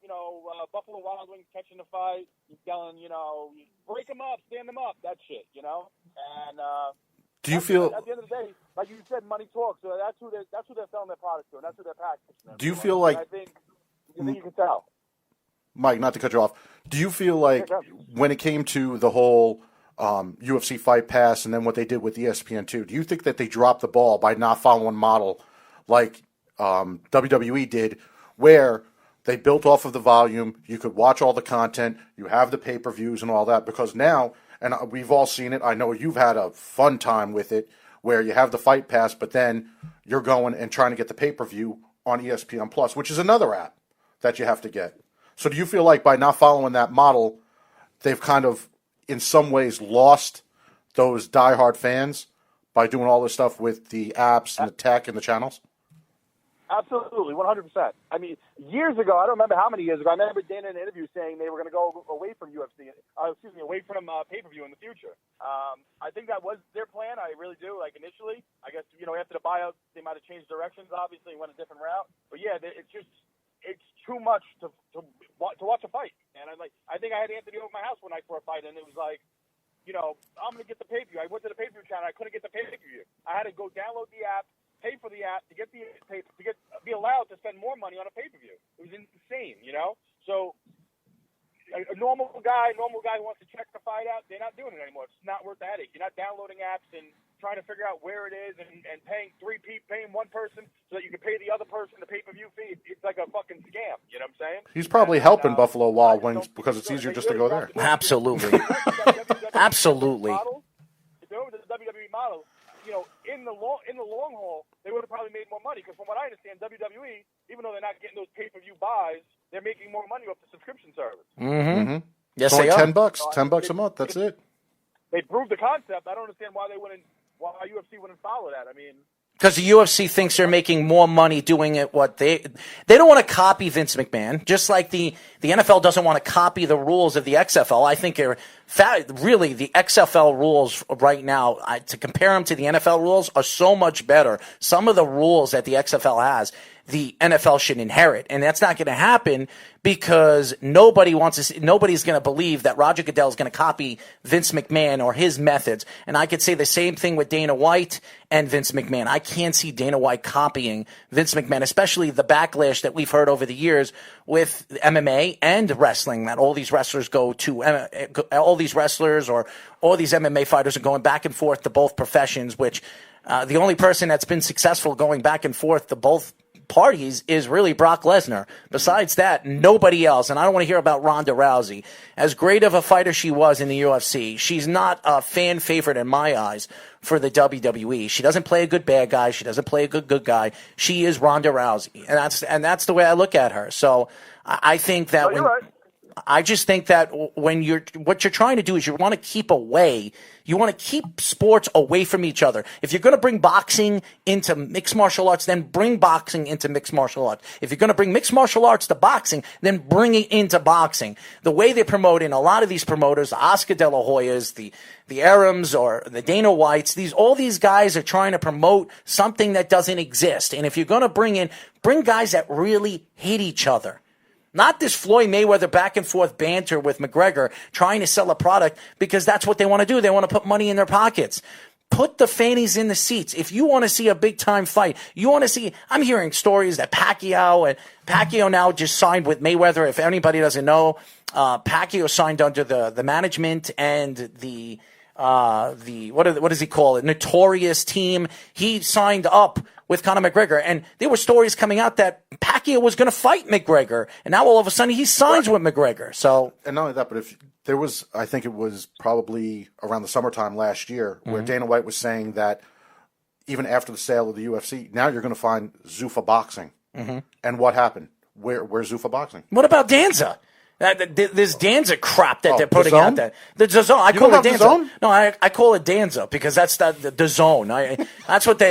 S12: Buffalo Wild Wings catching the fight, he's yelling, break them up, stand them up, that shit, And
S7: do you feel
S12: at the end of the day, like you said, money talks. So that's who they're selling their products to, and that's who they're packaging.
S7: Do you feel like?
S12: I think you can tell.
S7: Mike, not to cut you off, do you feel like when it came to the whole UFC Fight Pass and then what they did with ESPN2, do you think that they dropped the ball by not following model like WWE did, where they built off of the volume, you could watch all the content, you have the pay-per-views and all that, because now, and we've all seen it, I know you've had a fun time with it, where you have the Fight Pass, but then you're going and trying to get the pay-per-view on ESPN Plus, which is another app that you have to get. So do you feel like by not following that model, they've kind of, in some ways, lost those diehard fans by doing all this stuff with the apps and the tech and the channels?
S12: Absolutely, 100%. Years ago, I don't remember how many years ago, I remember Dana in an interview saying they were going to go away from UFC, away from pay-per-view in the future. I think that was their plan. I really do. Like initially, I guess, after the buyout, they might have changed directions, obviously, went a different route. But yeah, it's too much to watch a fight. And I think I had Anthony over my house one night for a fight, and it was like, I'm going to get the pay-per-view. I went to the pay-per-view channel. I couldn't get the pay-per-view. I had to go download the app, pay for the app to get be allowed to spend more money on a pay-per-view. It was insane, So a normal guy who wants to check the fight out, they're not doing it anymore. It's not worth the headache. You're not downloading apps and trying to figure out where it is and paying paying one person so that you can pay the other person the pay-per-view fee. It's like a fucking scam. You know what I'm saying?
S7: He's probably helping Buffalo Wild Wings because it's easier just to go there.
S6: Absolutely. Absolutely.
S12: If they were the WWE model, in the long haul, they would have probably made more money. Because from what I understand, WWE, even though they're not getting those pay-per-view buys, they're making more money off the subscription service.
S6: Mm-hmm. Yes,
S7: it's only
S6: they are.
S7: $10 a month. That's it.
S12: They proved the concept. I don't understand why UFC wouldn't follow that.
S6: Because the UFC thinks they're making more money doing it they don't want to copy Vince McMahon, just like the NFL doesn't want to copy the rules of the XFL. I think really the XFL rules right now, to compare them to the NFL rules, are so much better. Some of the rules that the XFL has, the NFL should inherit, and that's not going to happen because nobody's going to believe that Roger Goodell is going to copy Vince McMahon or his methods. And I could say the same thing with Dana White and Vince McMahon. I can't see Dana White copying Vince McMahon, especially the backlash that we've heard over the years with MMA and wrestling, that all these wrestlers or all these MMA fighters are going back and forth to both professions, which the only person that's been successful going back and forth to both parties is really Brock Lesnar. Besides that, nobody else. And I don't want to hear about Ronda Rousey. As great of a fighter she was in the UFC, she's not a fan favorite in my eyes for the WWE. She doesn't play a good bad guy. She doesn't play a good guy. She is Ronda Rousey. And that's the way I look at her. So I think that I just think that what you're trying to do is you want to keep sports away from each other. If you're going to bring boxing into mixed martial arts, then bring boxing into mixed martial arts. If you're going to bring mixed martial arts to boxing, then bring it into boxing. The way they're promoting, a lot of these promoters, the Oscar De La Hoyas, the Arams or the Dana Whites, all these guys are trying to promote something that doesn't exist. And if you're going to bring guys that really hate each other. Not this Floyd Mayweather back and forth banter with McGregor trying to sell a product because that's what they want to do. They want to put money in their pockets. Put the fannies in the seats. If you want to see a big time fight, I'm hearing stories that Pacquiao now just signed with Mayweather. If anybody doesn't know, Pacquiao signed under the management and what does he call it? Notorious team. He signed up with Conor McGregor, and there were stories coming out that Pacquiao was going to fight McGregor, and now all of a sudden he signs with McGregor. So,
S7: and not only that, but if there was, I think it was probably around the summertime last year, where Dana White was saying that even after the sale of the UFC, now you're going to find Zuffa Boxing. And what happened? Where's Zuffa Boxing?
S6: What about Danza? This Danza crap that they're putting
S7: DAZN?
S6: out there. The DAZN. I call it Danza. DAZN? No, I call it Danza because that's the zone. That's what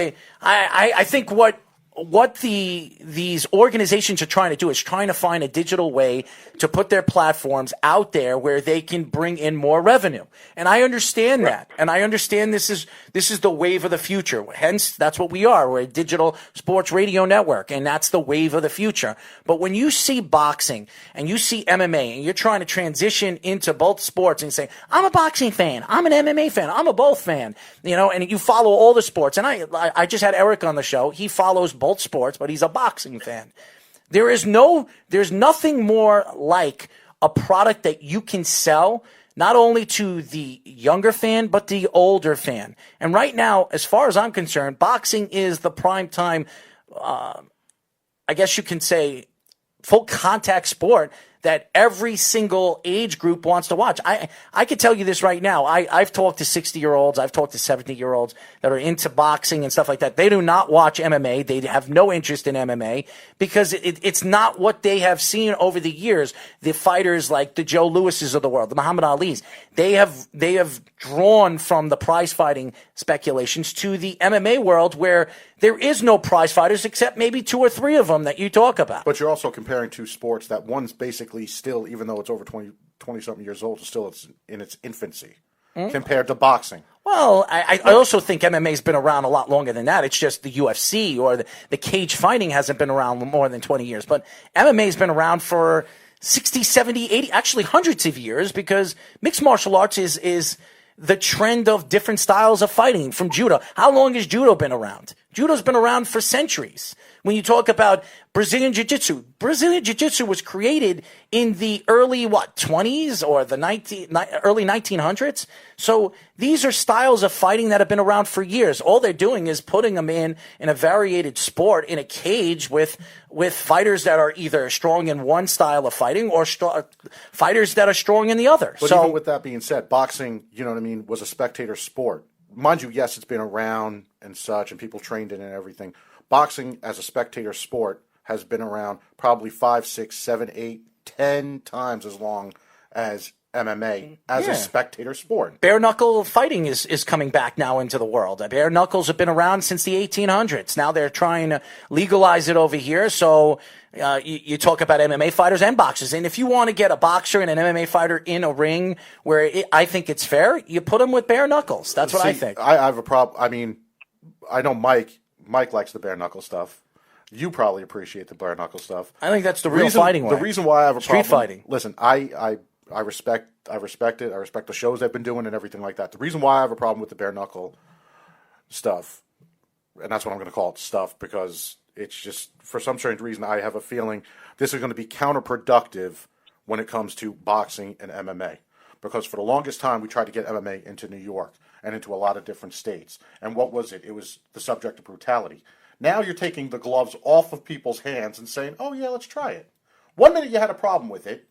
S6: I think what these organizations are trying to do is trying to find a digital way to put their platforms out there where they can bring in more revenue. And I understand that. And I understand this is the wave of the future. Hence, that's what we are. We're a digital sports radio network, and that's the wave of the future. But when you see boxing and you see MMA and you're trying to transition into both sports and you say, I'm a boxing fan, I'm an MMA fan, I'm a both fan, and you follow all the sports. And I just had Eric on the show. He follows both sports, but he's a boxing fan. There's nothing more like a product that you can sell not only to the younger fan, but the older fan. And right now, as far as I'm concerned, boxing is the prime time, I guess you can say, full contact sport that every single age group wants to watch. I could tell you this right now. I've talked to 60-year-olds. I've talked to 70-year-olds that are into boxing and stuff like that. They do not watch MMA. They have no interest in MMA because it's not what they have seen over the years. The fighters like the Joe Lewises of the world, the Muhammad Alis, they have drawn from the prize fighting speculations to the MMA world where there is no prize fighters except maybe 2 or 3 of them that you talk about.
S7: But you're also comparing two sports that one's basically still, even though it's over 20-something years old, it's in its infancy compared to boxing.
S6: Well, I also think MMA's been around a lot longer than that. It's just the UFC or the cage fighting hasn't been around more than 20 years. But MMA's been around for 60, 70, 80, actually hundreds of years because mixed martial arts is the trend of different styles of fighting from judo. How long has judo been around? Judo's been around for centuries. When you talk about Brazilian Jiu-Jitsu was created in the early, 20s or the early 1900s? So these are styles of fighting that have been around for years. All they're doing is putting them in a variated sport in a cage with fighters that are either strong in one style of fighting or fighters that are strong in the other.
S7: But even with that being said, boxing, was a spectator sport. Mind you, yes, it's been around and such, and people trained in it and everything. Boxing as a spectator sport has been around probably 5, 6, 7, 8, 10 times as long as MMA as
S6: Yeah.
S7: a spectator sport.
S6: Bare knuckle fighting is coming back now into the world. Bare knuckles have been around since the 1800s. Now they're trying to legalize it over here. So you talk about MMA fighters and boxers. And if you want to get a boxer and an MMA fighter in a ring where I think it's fair, you put them with bare knuckles. That's what I think.
S7: I have a problem. I mean, I know Mike likes the bare knuckle stuff. You probably appreciate the bare knuckle stuff.
S6: I think that's the real fighting way.
S7: The reason why I have a
S6: Street
S7: problem.
S6: fighting.
S7: Listen, I respect it. I respect the shows they've been doing and everything like that. The reason why I have a problem with the bare knuckle stuff, and that's what I'm going to call it stuff, because it's just, for some strange reason, I have a feeling this is going to be counterproductive when it comes to boxing and MMA. Because for the longest time, we tried to get MMA into New York and into a lot of different states. And what was it? It was the subject of brutality. Now you're taking the gloves off of people's hands and saying, oh, yeah, let's try it. 1 minute you had a problem with it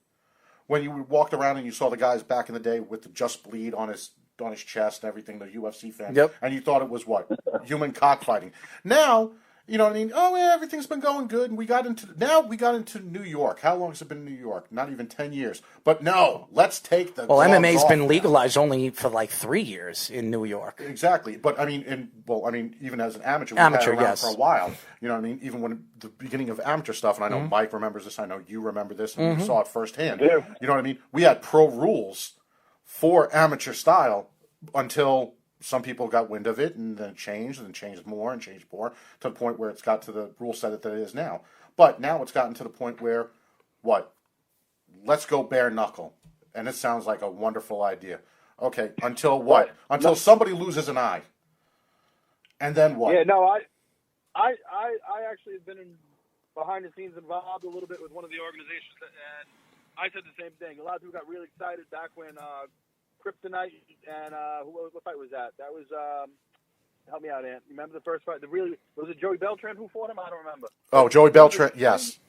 S7: when you walked around and you saw the guys back in the day with the Just Bleed on his chest and everything, the UFC fans.
S6: Yep.
S7: And you thought it was what? Human cockfighting. Now, you know what I mean? Oh, yeah, everything's been going good. And we got into New York. How long has it been in New York? Not even 10 years. But no, let's take the gloves
S6: MMA's
S7: off
S6: been
S7: now.
S6: legalized only for like 3 years in New York.
S7: Exactly. But I mean, even as an amateur, we had it around
S6: yes.
S7: for a while. You know what I mean? Even when the beginning of amateur stuff, and I know Mike remembers this, I know you remember this, and you saw it firsthand.
S12: Yeah.
S7: You know what I mean? We had pro rules for amateur style until some people got wind of it, and then changed more, to the point where it's got to the rule set that it is now. But now it's gotten to the point where, let's go bare knuckle. And it sounds like a wonderful idea. Okay, until what? Until somebody loses an eye. And then what?
S12: Yeah, no, I actually have been behind the scenes involved a little bit with one of the organizations, and I said the same thing. A lot of people got really excited back when Kryptonite and what fight was that? That was help me out, Ant. You remember the first fight? Was it Joey Beltran who fought him? I don't remember.
S7: Oh, Joey Beltran, yes.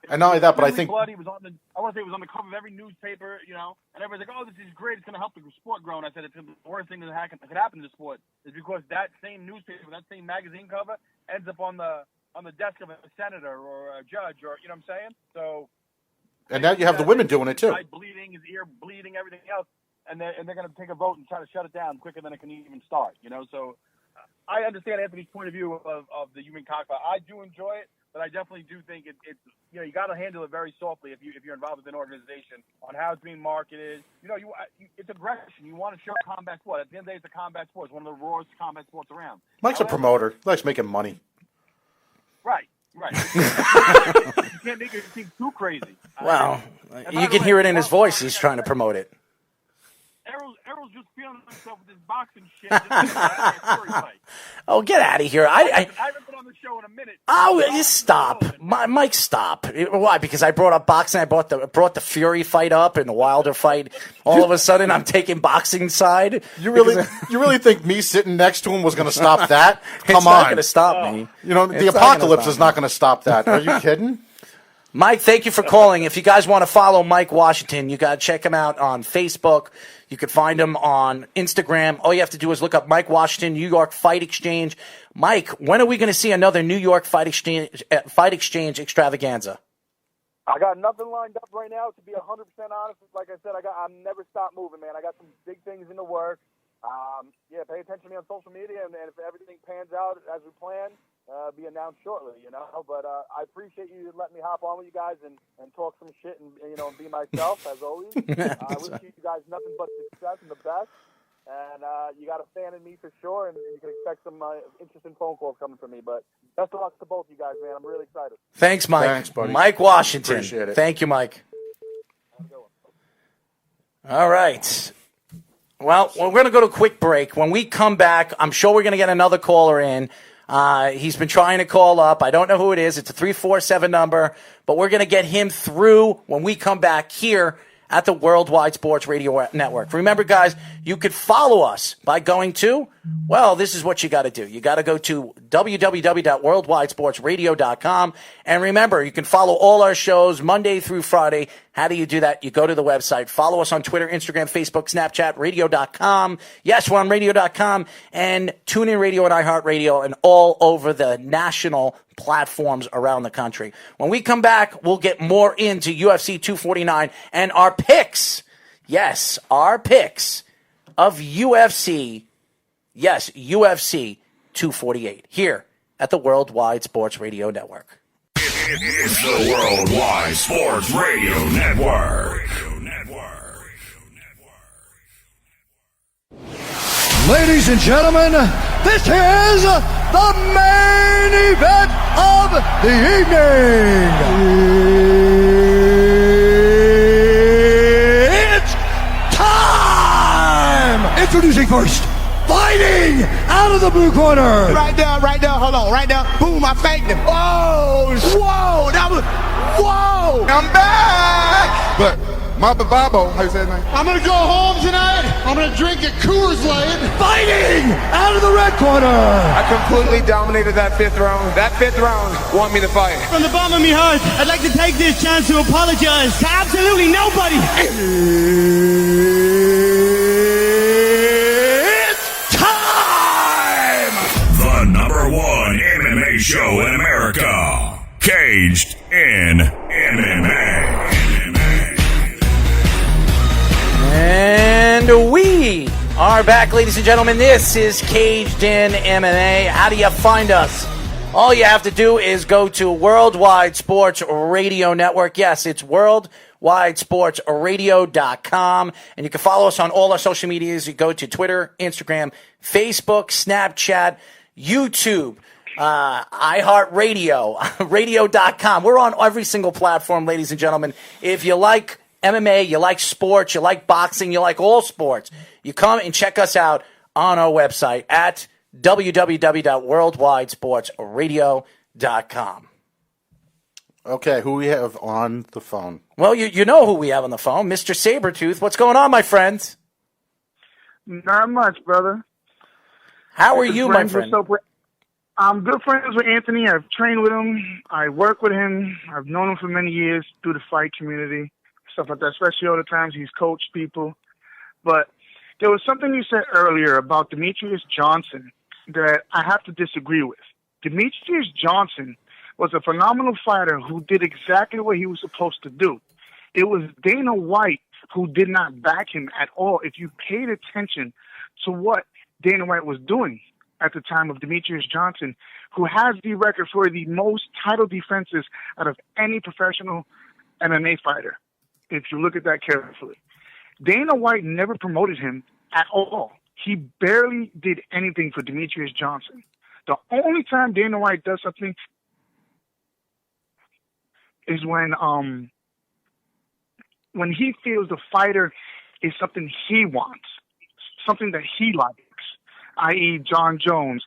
S7: And not only that, but I think
S12: blood. He was on I want to say it was on the cover of every newspaper, and everybody's like, "Oh, this is great. It's going to help the sport grow." And I said, "It's the worst thing that could happen to the sport is because that same newspaper, that same magazine cover, ends up on the desk of a senator or a judge, or you know what I'm saying?" So.
S7: And now you have the women doing it too.
S12: His eye bleeding, his ear bleeding, everything else, and they're going to take a vote and try to shut it down quicker than it can even start. So I understand Anthony's point of view of the human cockfight. I do enjoy it, but I definitely do think it's you got to handle it very softly if you're involved with an organization on how it's being marketed. It's aggression. You want to show combat sport. At the end of the day, it's a combat sport. It's one of the rawest combat sports around.
S7: Mike's a promoter. He likes making money.
S12: Right. You can't make it seem too crazy.
S6: Wow. You can hear it in his voice. He's trying to promote it.
S12: Errol's just feeling himself with this boxing shit. Just
S6: Oh, get out of here.
S12: I haven't been on the show in a minute.
S6: Oh, just stop. Mike, stop. Why? Because I brought up boxing. I brought the Fury fight up and the Wilder fight. All of a sudden, I'm taking boxing side.
S7: You really think me sitting next to him was going to stop that? Come
S6: It's
S7: on.
S6: not going to stop me.
S7: The apocalypse is not going to stop that. Are you kidding?
S6: Mike, thank you for calling. If you guys want to follow Mike Washington, you got to check him out on Facebook. You can find him on Instagram. All you have to do is look up Mike Washington, New York Fight Exchange. Mike, when are we going to see another New York Fight Exchange extravaganza?
S12: I got nothing lined up right now. To be 100% honest, like I said, I'm never stop moving, man. I got some big things in the works. Pay attention to me on social media, and if everything pans out as we plan, be announced shortly, But I appreciate you letting me hop on with you guys and talk some shit and be myself, as always. I wish you guys nothing but success and the best. And you got a fan in me for sure, and you can expect some interesting phone calls coming from me. But best of luck to both you guys, man. I'm really excited.
S6: Thanks, Mike.
S7: Thanks, buddy.
S6: Mike Washington.
S7: Appreciate it.
S6: Thank you, Mike. All right. Well, we're going to go to a quick break. When we come back, I'm sure we're going to get another caller in. He's been trying to call up. I don't know who it is. It's a 347 number, but we're going to get him through when we come back here at the Worldwide Sports Radio Network. Remember, guys, you could follow us by going to, this is what you got to do. You got to go to www.worldwidesportsradio.com. And remember, you can follow all our shows Monday through Friday. How do you do that? You go to the website. Follow us on Twitter, Instagram, Facebook, Snapchat, radio.com. Yes, we're on radio.com and TuneIn Radio and iHeartRadio and all over the national platforms around the country. When we come back, we'll get more into UFC 249 and our picks Yes, our picks of UFC. Yes, UFC 248 here at the Worldwide Sports Radio Network.
S1: It's the Worldwide Sports Radio Network.
S2: Ladies and gentlemen, this is the main event of the evening. It's time! Introducing first, fighting out of the blue corner.
S3: Right there, hold on, right there. Boom, I faked him. Oh, whoa, that was, whoa. I'm back.
S13: But Mamba Babo, how you say his name?
S3: I'm going to go home tonight. I'm going to drink a Coors Light.
S2: Fighting out of the red corner.
S14: I completely dominated that fifth round. That fifth round won me the fight.
S11: From the bottom of my heart, I'd like to take this chance to apologize to absolutely nobody.
S2: It's time!
S1: The #1 MMA show in America. Caged in MMA.
S6: And we are back, ladies and gentlemen. This is Caged in MMA. How do you find us? All you have to do is go to Worldwide Sports Radio Network. Yes, it's worldwidesportsradio.com. And you can follow us on all our social medias. You go to Twitter, Instagram, Facebook, Snapchat, YouTube, iHeartRadio, radio.com. We're on every single platform, ladies and gentlemen. If you like MMA, you like sports, you like boxing, you like all sports, you come and check us out on our website at www.worldwidesportsradio.com.
S7: Okay, who we have on the phone?
S6: Well, you know who we have on the phone, Mr. Sabretooth. What's going on, my friend?
S15: Not much, brother.
S6: How are you, my friend?
S15: I'm good friends with Anthony. I've trained with him. I work with him. I've known him for many years through the fight community, stuff like that, especially all the times he's coached people. But there was something you said earlier about Demetrius Johnson that I have to disagree with. Demetrius Johnson was a phenomenal fighter who did exactly what he was supposed to do. It was Dana White who did not back him at all. If you paid attention to what Dana White was doing at the time of Demetrius Johnson, who has the record for the most title defenses out of any professional MMA fighter, if you look at that carefully. Dana White never promoted him at all. He barely did anything for Demetrius Johnson. The only time Dana White does something is when he feels the fighter is something he wants, something that he likes, i.e. John Jones,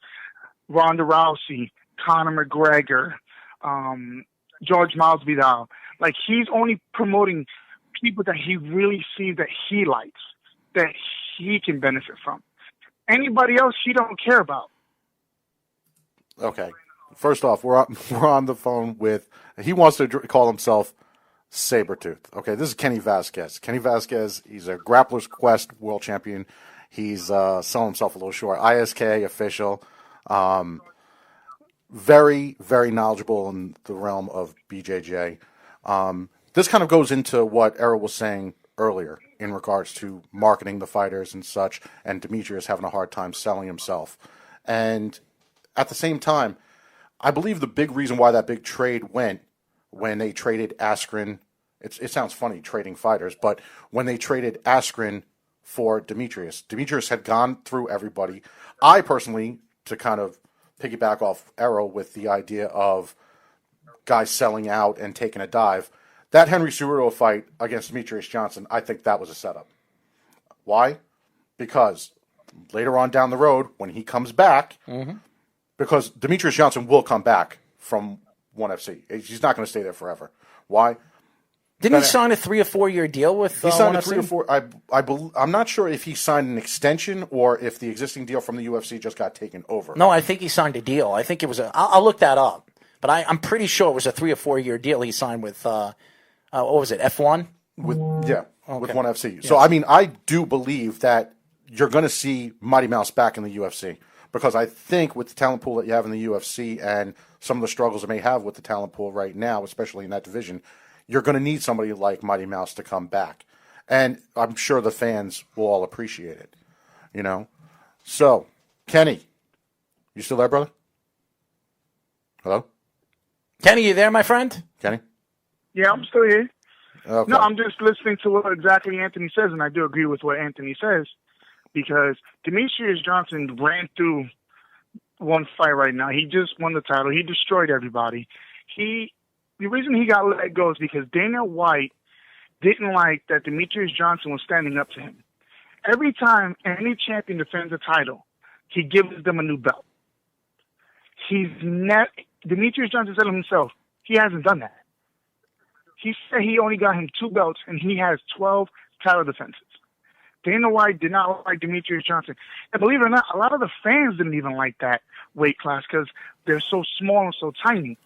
S15: Ronda Rousey, Conor McGregor, George Masvidal. Like, he's only promoting people that he really sees that he likes, that he can benefit from. Anybody else he don't care about.
S7: Okay. First off, we're on the phone with, he wants to call himself Sabretooth. Okay, this is Kenny Vasquez. Kenny Vasquez, he's a Grappler's Quest world champion. He's selling himself a little short. ISK official. Very, very knowledgeable in the realm of BJJ. This kind of goes into what Errol was saying earlier in regards to marketing the fighters and such, and Demetrius having a hard time selling himself. And at the same time, I believe the big reason why that big trade went when they traded Askren, it sounds funny trading fighters, but when they traded Askren for Demetrius had gone through everybody. I personally, to kind of piggyback off Errol with the idea of guys selling out and taking a dive, that Henry Cejudo fight against Demetrius Johnson, I think that was a setup. Why? Because later on down the road, when he comes back, because Demetrius Johnson will come back from ONE FC. He's not going to stay there forever. Why?
S6: Didn't he sign a 3 or 4 year deal with
S7: he signed
S6: ONE
S7: a 3 or 4. I'm not sure if he signed an extension or if the existing deal from the UFC just got taken over.
S6: No, I think he signed a deal. I think it was I'll look that up. But I'm pretty sure it was a 3 or 4 year deal he signed with, what was it, F1?
S7: With ONE FC.
S6: Yes.
S7: So, I mean, I do believe that you're going to see Mighty Mouse back in the UFC. Because I think with the talent pool that you have in the UFC and some of the struggles it may have with the talent pool right now, especially in that division, you're going to need somebody like Mighty Mouse to come back. And I'm sure the fans will all appreciate it, you know? So, Kenny, you still there, brother? Hello?
S6: Kenny, you there, my friend?
S7: Kenny?
S15: Yeah, I'm still here.
S7: Okay.
S15: No, I'm just listening to what exactly Anthony says, and I do agree with what Anthony says, because Demetrius Johnson ran through one fight right now. He just won the title. He destroyed everybody. The reason he got let go is because Dana White didn't like that Demetrius Johnson was standing up to him. Every time any champion defends a title, he gives them a new belt. Demetrius Johnson said himself, he hasn't done that. He said he only got him 2 belts, and he has 12 title defenses. Dana White did not like Demetrius Johnson. And believe it or not, a lot of the fans didn't even like that weight class because they're so small and so tiny.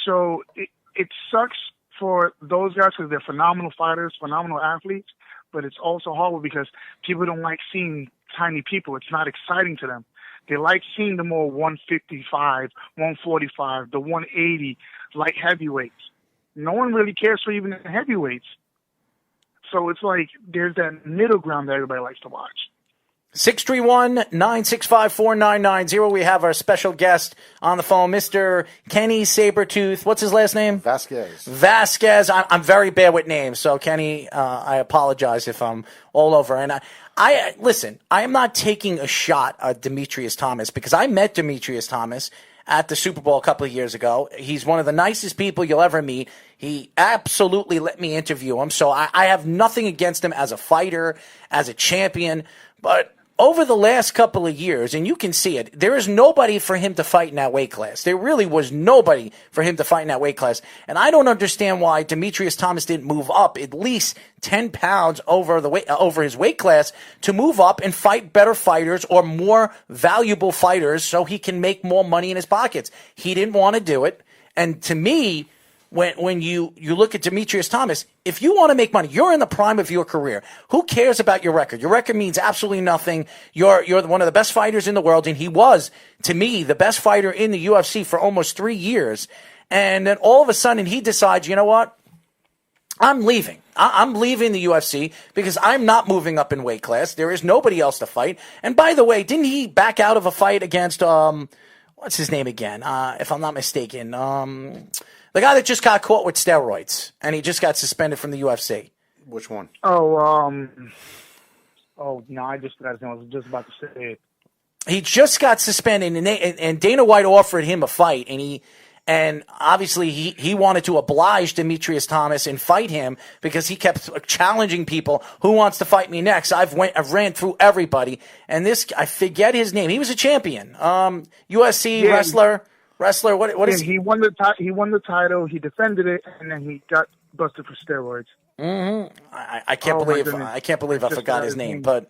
S15: So it sucks for those guys because they're phenomenal fighters, phenomenal athletes, but it's also horrible because people don't like seeing tiny people. It's not exciting to them. They like seeing the more 155, 145, the 180 light heavyweights. No one really cares for even the heavyweights. So it's like there's that middle ground that everybody likes to watch.
S6: 631-965-4990. We have our special guest on the phone, Mr. Kenny Sabertooth. What's his last name?
S7: Vasquez.
S6: I'm very bad with names, so Kenny, I apologize if I'm all over. And I listen, I am not taking a shot at Demetrius Thomas because I met Demetrius Thomas at the Super Bowl a couple of years ago. He's one of the nicest people you'll ever meet. He absolutely let me interview him. So I have nothing against him as a fighter, as a champion. But over the last couple of years, and you can see it, there is nobody for him to fight in that weight class. There really was nobody for him to fight in that weight class. And I don't understand why Demetrius Thomas didn't move up at least 10 pounds over his weight class to move up and fight better fighters or more valuable fighters so he can make more money in his pockets. He didn't want to do it. And to me, when you look at Demetrius Thomas, if you want to make money, you're in the prime of your career. Who cares about your record? Your record means absolutely nothing. You're one of the best fighters in the world, and he was, to me, the best fighter in the UFC for almost 3 years. And then all of a sudden he decides, you know what? I'm leaving. I'm leaving the UFC because I'm not moving up in weight class. There is nobody else to fight. And by the way, didn't he back out of a fight against, what's his name again? If I'm not mistaken, the guy that just got caught with steroids, and he just got suspended from the UFC.
S7: Which one?
S15: No, I just forgot his name. I was just about to say it.
S6: He just got suspended, and Dana White offered him a fight, and obviously he wanted to oblige Demetrius Thomas and fight him because he kept challenging people. Who wants to fight me next? I've ran through everybody, and this, I forget his name. He was a champion, UFC wrestler. What is
S15: he? He won the title. He defended it, and then he got busted for steroids.
S6: Mm-hmm. I can't believe I forgot his name. But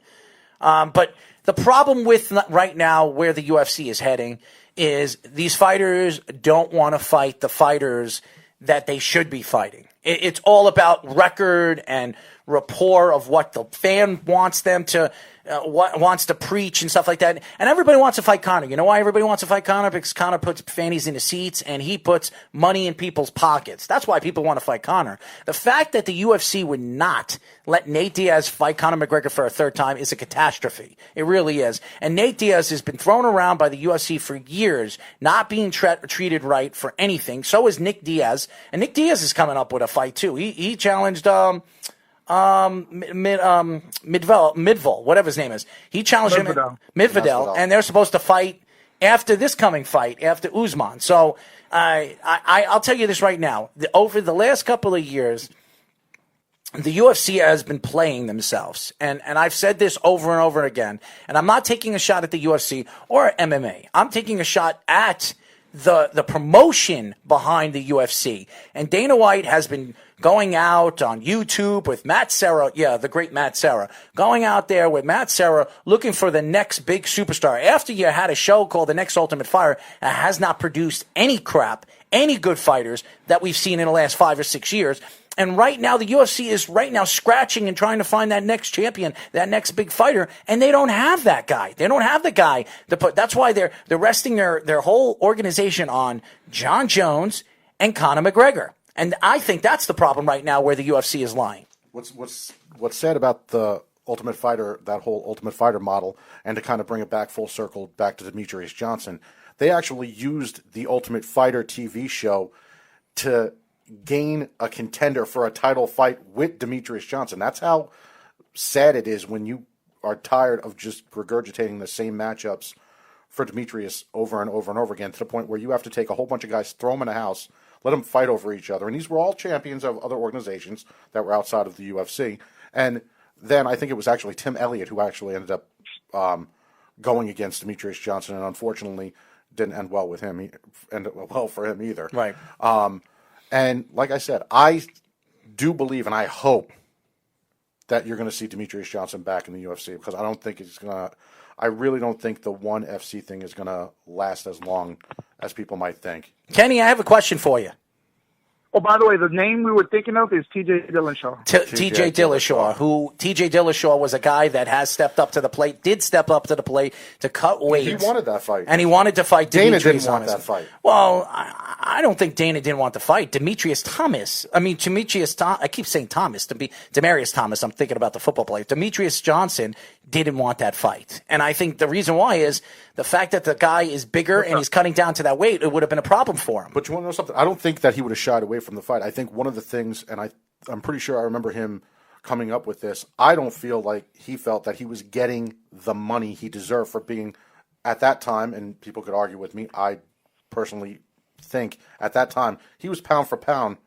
S6: the problem with right now where the UFC is heading is these fighters don't want to fight the fighters that they should be fighting. It's all about record and rapport of what the fan wants them to wants to preach and stuff like that. And everybody wants to fight Conor. You know why everybody wants to fight Conor? Because Conor puts fannies in the seats and he puts money in people's pockets. That's why people want to fight Conor. The fact that the UFC would not let Nate Diaz fight Conor McGregor for a third time is a catastrophe. It really is. And Nate Diaz has been thrown around by the UFC for years, not being treated right for anything. So is Nick Diaz. And Nick Diaz is coming up with a fight too. He challenged Midval, whatever his name is. He challenged him, Midvidal, and they're supposed to fight after this coming fight, after Usman. So I'll tell you this right now. Over the last couple of years, the UFC has been playing themselves. And I've said this over and over again. And I'm not taking a shot at the UFC or MMA. I'm taking a shot at the promotion behind the UFC. And Dana White has been going out on YouTube with Matt Serra, the great Matt Serra, going out there with Matt Serra looking for the next big superstar. After you had a show called The Next Ultimate Fighter that has not produced any good fighters that we've seen in the last 5 or 6 years. And right now, the UFC is scratching and trying to find that next champion, that next big fighter, and they don't have that guy. They don't have the guy to put. That's why they're resting their whole organization on John Jones and Conor McGregor. And I think that's the problem right now where the UFC is lying.
S7: what's sad about the Ultimate Fighter, that whole Ultimate Fighter model, and to kind of bring it back full circle back to Demetrius Johnson, they actually used the Ultimate Fighter TV show to gain a contender for a title fight with Demetrius Johnson. That's how sad it is when you are tired of just regurgitating the same matchups for Demetrius over and over and over again, to the point where you have to take a whole bunch of guys, throw them in a house, let them fight over each other. And these were all champions of other organizations that were outside of the UFC. And then I think it was actually Tim Elliott who actually ended up going against Demetrius Johnson, and unfortunately didn't end well with him, end well for him either.
S6: Right.
S7: And like I said, I do believe and I hope that you're going to see Demetrius Johnson back in the UFC, because I really don't think the ONE FC thing is going to last as long as people might think.
S6: Kenny, I have a question for you.
S15: Oh, by the way, the name we were thinking of is T.J. Dillashaw.
S6: T.J. Dillashaw, T.J. Dillashaw was a guy that has stepped up to the plate, did step up to the plate to cut weight.
S7: He wanted that fight.
S6: And he wanted to fight Demetrius.
S7: Dana didn't want that fight.
S6: Well, I don't think Dana didn't want the fight. Demetrius Thomas, I keep saying Thomas, Demaryius Thomas, I'm thinking about the football player. Demetrius Johnson didn't want that fight. And I think the reason why is the fact that the guy is bigger and he's cutting down to that weight, it would have been a problem for him.
S7: But you want to know something? I don't think that he would have shied away from the fight. I think one of the things, and I'm pretty sure I remember him coming up with this, I don't feel like he felt that he was getting the money he deserved for being, at that time, and people could argue with me, I personally think at that time, he was pound for pound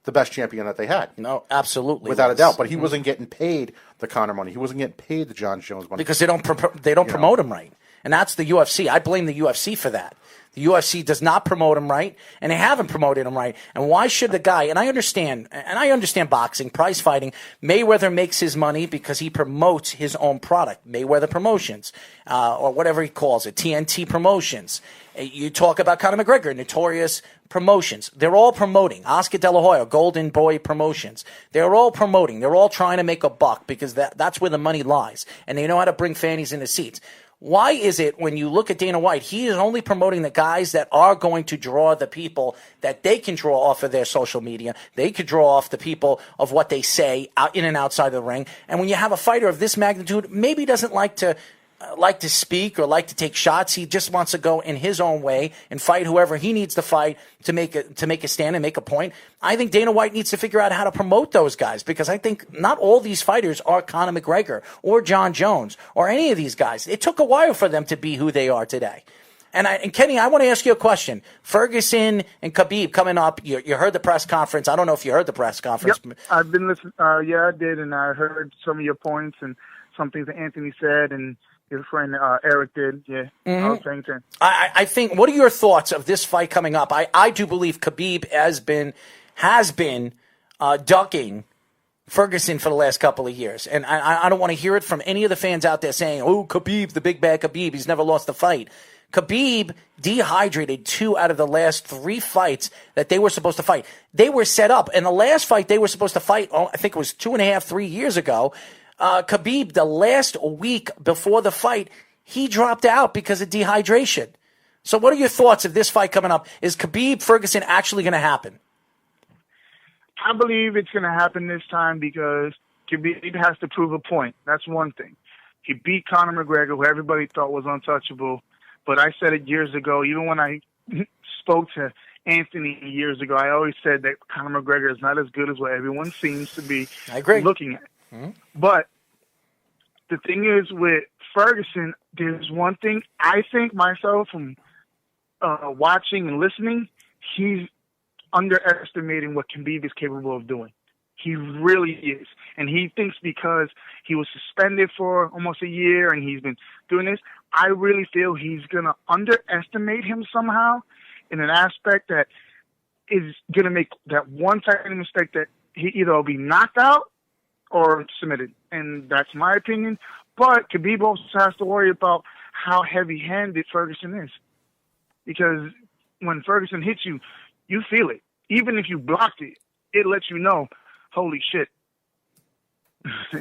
S7: the best champion that they had.
S6: No, absolutely.
S7: Without a doubt. But he wasn't getting paid the Conor money. He wasn't getting paid the John Jones money.
S6: Because they don't promote him right. And that's the UFC. I blame the UFC for that. The UFC does not promote him right, and they haven't promoted him right. And why should the guy, and I understand boxing, prize fighting, Mayweather makes his money because he promotes his own product, Mayweather Promotions, or whatever he calls it, TNT Promotions. You talk about Conor McGregor, Notorious Promotions. They're all promoting. Oscar De La Hoya, Golden Boy Promotions. They're all promoting. They're all trying to make a buck because that's where the money lies. And they know how to bring fannies in the seats. Why is it when you look at Dana White, he is only promoting the guys that are going to draw the people that they can draw off of their social media? They could draw off the people of what they say out in and outside of the ring. And when you have a fighter of this magnitude, maybe doesn't like to speak or like to take shots. He just wants to go in his own way and fight whoever he needs to fight to make a stand and make a point. I think Dana White needs to figure out how to promote those guys, because I think not all these fighters are Conor McGregor or John Jones or any of these guys. It took a while for them to be who they are today. And Kenny, I want to ask you a question. Ferguson and Khabib coming up. You heard the press conference. I don't know if you heard the press conference.
S15: Yep, I've been listening. Yeah, I did, and I heard some of your points and some things that Anthony said, and your friend Eric did, yeah.
S6: Mm-hmm.
S15: I was paying attention.
S6: I think. What are your thoughts of this fight coming up? I do believe Khabib has been ducking Ferguson for the last couple of years, and I don't want to hear it from any of the fans out there saying, "Oh, Khabib, the big bad Khabib, he's never lost a fight." Khabib dehydrated 2 out of the last 3 fights that they were supposed to fight. They were set up, and the last fight they were supposed to fight, I think it was 2.5, 3 years ago. Khabib, the last week before the fight, he dropped out because of dehydration. So what are your thoughts of this fight coming up? Is Khabib-Ferguson actually going to happen?
S15: I believe it's going to happen this time because Khabib has to prove a point. That's one thing. He beat Conor McGregor, who everybody thought was untouchable. But I said it years ago, even when I spoke to Anthony years ago, I always said that Conor McGregor is not as good as what everyone seems to be looking at. Mm-hmm. But the thing is with Ferguson, there's one thing I think myself from watching and listening, he's underestimating what Khabib is capable of doing. He really is. And he thinks because he was suspended for almost a year and he's been doing this, I really feel he's going to underestimate him somehow in an aspect that is going to make that one tiny mistake that he either will be knocked out or submitted. And that's my opinion. But Khabib also has to worry about how heavy-handed Ferguson is. Because when Ferguson hits you, you feel it. Even if you blocked it, it lets you know, holy shit.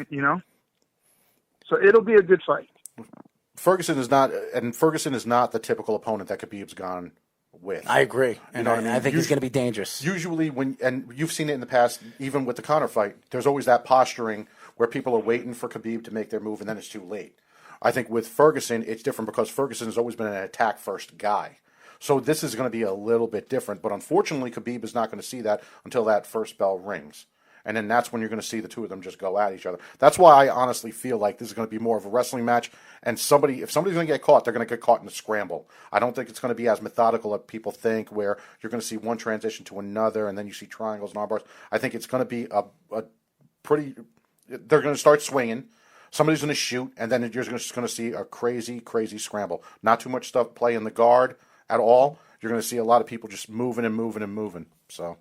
S15: You know? So it'll be a good fight.
S7: Ferguson is not the typical opponent that Khabib's gone with.
S6: I agree.
S7: You know what I mean?
S6: I think he's going to be dangerous.
S7: Usually and you've seen it in the past, even with the Conor fight, there's always that posturing where people are waiting for Khabib to make their move and then it's too late. I think with Ferguson, it's different because Ferguson has always been an attack-first guy. So this is going to be a little bit different. But unfortunately, Khabib is not going to see that until that first bell rings. And then that's when you're going to see the two of them just go at each other. That's why I honestly feel like this is going to be more of a wrestling match. And if somebody's going to get caught, they're going to get caught in a scramble. I don't think it's going to be as methodical as people think, where you're going to see one transition to another, and then you see triangles and arm bars. I think it's going to be a pretty... They're going to start swinging. Somebody's going to shoot, and then you're just going to see a crazy, crazy scramble. Not too much stuff play in the guard at all. You're going to see a lot of people just moving and moving and moving. So...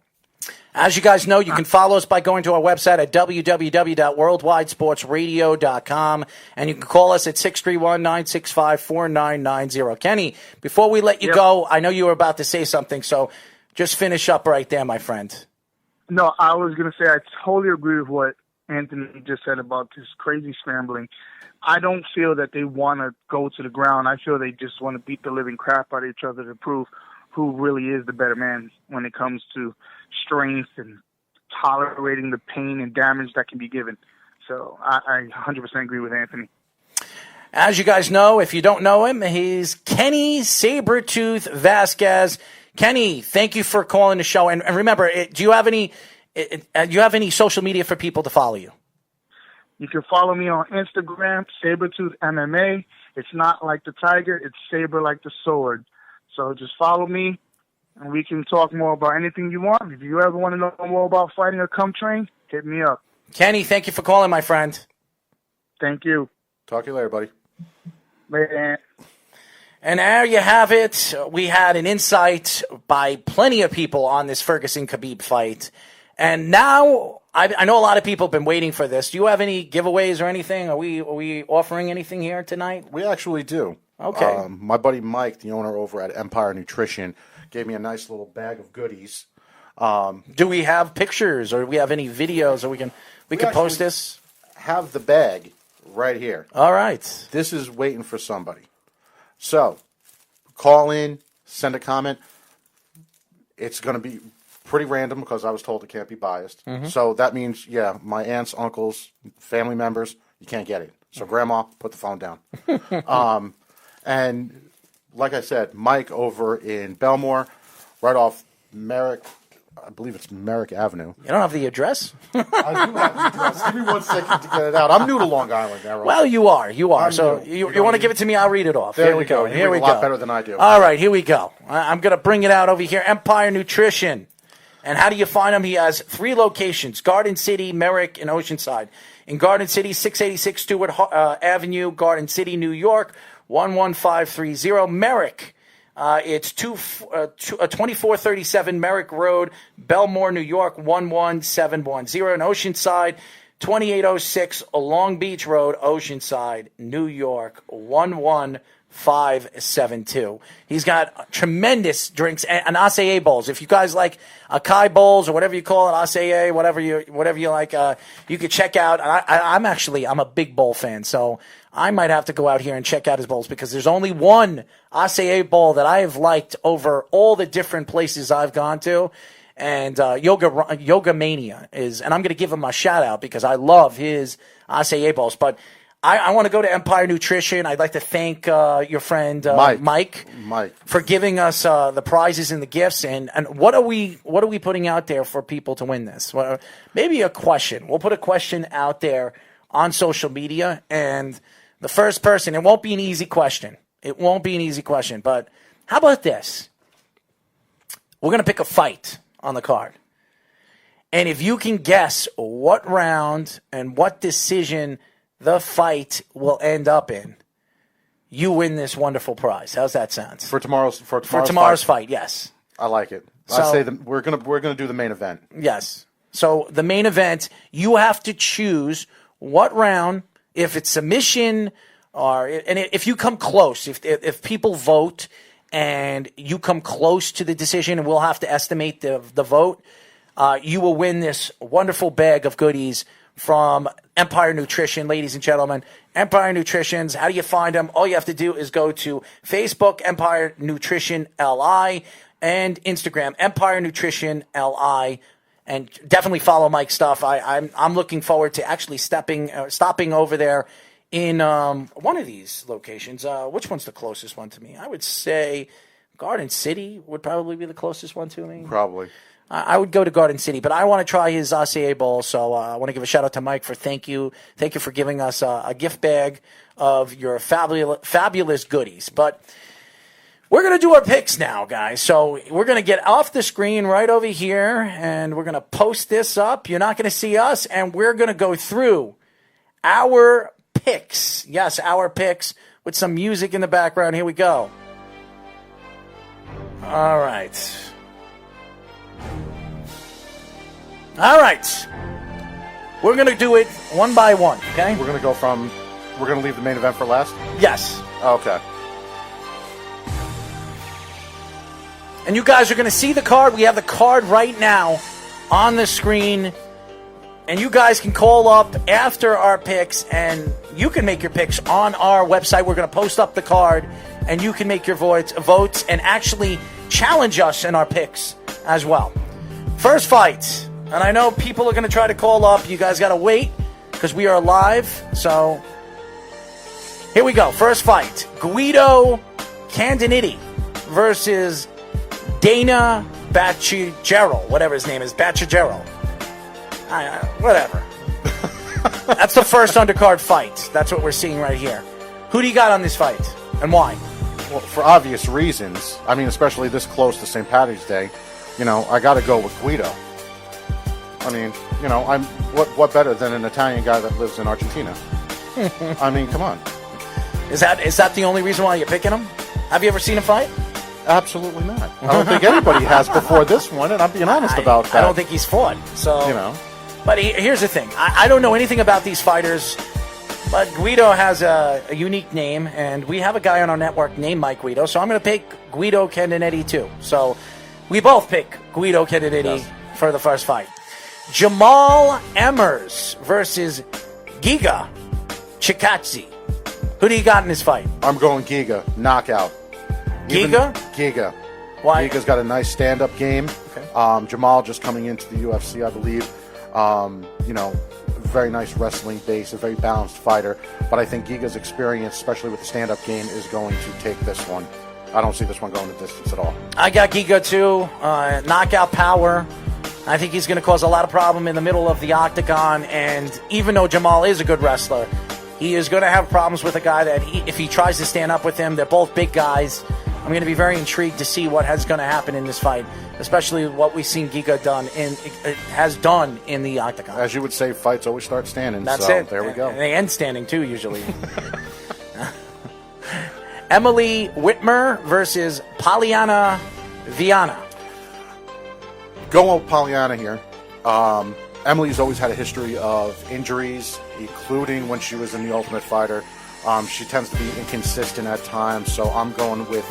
S6: As you guys know, you can follow us by going to our website at www.worldwidesportsradio.com, and you can call us at 631-965-4990. Kenny, before we let you go, I know you were about to say something, so just finish up right there, my friend.
S15: No, I was going to say I totally agree with what Anthony just said about this crazy scrambling. I don't feel that they want to go to the ground. I feel they just want to beat the living crap out of each other to prove who really is the better man when it comes to strength and tolerating the pain and damage that can be given. So I 100% agree with Anthony.
S6: As you guys know, if you don't know him, he's Kenny Sabretooth Vasquez. Kenny, thank you for calling the show. And remember, do you have any social media for people to follow you?
S15: You can follow me on Instagram, Sabretooth MMA. It's not like the tiger, it's saber like the sword. So just follow me, and we can talk more about anything you want. If you ever want to know more about fighting or come train, hit me up.
S6: Kenny, thank you for calling, my friend.
S15: Thank you.
S7: Talk to you later, buddy.
S15: Later.
S6: And there you have it. We had an insight by plenty of people on this Ferguson-Khabib fight. And now, I know a lot of people have been waiting for this. Do you have any giveaways or anything? Are we offering anything here tonight?
S7: We actually do.
S6: Okay.
S7: My buddy Mike, the owner over at Empire Nutrition, gave me a nice little bag of goodies.
S6: Do we have pictures, or do we have any videos, or we can post this?
S7: Have the bag right here.
S6: All right.
S7: This is waiting for somebody. So, call in, send a comment. It's going to be pretty random because I was told it can't be biased.
S6: Mm-hmm.
S7: So that means, my aunts, uncles, family members, you can't get it. So, Grandma, put the phone down. And like I said, Mike over in Belmore, right off Merrick, I believe it's Merrick Avenue.
S6: You don't have the address?
S7: I do have the address. Give me 1 second to get it out. I'm new to Long Island, Errol.
S6: Well, you are. So
S7: new.
S6: you want to give it to me? I'll read it off.
S7: There
S6: Here we
S7: you go.
S6: go. Here we go.
S7: A lot better than I do.
S6: All right, here we go. I'm going to bring it out over here. Empire Nutrition. And how do you find him? He has 3 locations: Garden City, Merrick, and Oceanside. In Garden City, 686 Stewart Avenue, Garden City, New York, 11530. Merrick, it's 2437 Merrick Road, Belmore, New York, 11710. And Oceanside, 2806 Long Beach Road, Oceanside, New York, 11572. He's got tremendous drinks and acai bowls. If you guys like acai bowls or whatever you call it, acai, whatever you like, you could check out. I'm a big bowl fan, so I might have to go out here and check out his bowls, because there's only one acai bowl that I have liked over all the different places I've gone to. And Yoga Mania is, and I'm going to give him a shout out because I love his acai bowls. But I want to go to Empire Nutrition. I'd like to thank your friend Mike for giving us the prizes and the gifts. And what are we putting out there for people to win this? Well, maybe a question. We'll put a question out there on social media, and the first person. It won't be an easy question. But how about this? We're going to pick a fight on the card. And if you can guess what round and what decision the fight will end up in, you win this wonderful prize. How's that sound?
S7: For tomorrow's
S6: fight, yes.
S7: I like it.
S6: So,
S7: I say we're gonna do the main event.
S6: Yes. So the main event, you have to choose what round, if it's submission, and if you come close, if people vote and you come close to the decision, and we'll have to estimate the vote, you will win this wonderful bag of goodies from Empire Nutrition, ladies and gentlemen. Empire Nutrition's, how do you find them? All you have to do is go to Facebook, Empire Nutrition LI. and Instagram, Empire Nutrition LI. And definitely follow Mike's stuff. I'm looking forward to actually stopping over there in one of these locations. Which one's the closest one to me? I would say Garden City would probably be the closest one to me.
S7: Probably.
S6: I would go to Garden City, but I want to try his acai bowl. So I want to give a shout out to Mike for thank you for giving us a gift bag of your fabulous goodies. But we're going to do our picks now, guys. So we're going to get off the screen right over here, and we're going to post this up. You're not going to see us, and we're going to go through our picks. Yes, our picks with some music in the background. Here we go. All right. All right. We're going to do it one by one, okay?
S7: We're going to leave the main event for last?
S6: Yes.
S7: Okay.
S6: And you guys are going to see the card. We have the card right now on the screen. And you guys can call up after our picks, and you can make your picks on our website. We're going to post up the card, and you can make your votes and actually challenge us in our picks as well. First fight. And I know people are going to try to call up. You guys got to wait because we are live. So here we go. First fight. Guido Candinitti versus Dana Bacciagero, whatever his name is, Bacciagero. Whatever. That's the first undercard fight. That's what we're seeing right here. Who do you got on this fight, and why?
S7: Well, for obvious reasons. I mean, especially this close to St. Patty's Day, I got to go with Guido. I mean, what better than an Italian guy that lives in Argentina? I mean, come on.
S6: Is that the only reason why you're picking him? Have you ever seen him fight?
S7: Absolutely not. I don't think anybody has before this one, and I'm being honest about that.
S6: I don't think he's fought. So, But here's the thing. I don't know anything about these fighters, but Guido has a unique name, and we have a guy on our network named Mike Guido, so I'm going to pick Guido Candinitti too. So we both pick Guido Candinitti for the first fight. Jamal Emmers versus Giga Chikadze. Who do you got in this fight?
S7: I'm going Giga. Knockout. Giga.
S6: Why?
S7: Giga's got a nice stand-up game.
S6: Okay.
S7: Jamal just coming into the UFC, I believe. Very nice wrestling base, a very balanced fighter. But I think Giga's experience, especially with the stand-up game, is going to take this one. I don't see this one going the distance at all.
S6: I got Giga too. Knockout power. I think he's going to cause a lot of problem in the middle of the octagon. And even though Jamal is a good wrestler, he is going to have problems with a guy that if he tries to stand up with him, they're both big guys. I'm going to be very intrigued to see what is going to happen in this fight, especially what we've seen Giga has done in the octagon.
S7: As you would say, fights always start standing.
S6: That's
S7: so
S6: it.
S7: There we go.
S6: And they end standing too, usually. Emily Whitmer versus Polyana Viana.
S7: Going with Polyana here. Emily's always had a history of injuries, including when she was in The Ultimate Fighter. She tends to be inconsistent at times, so I'm going with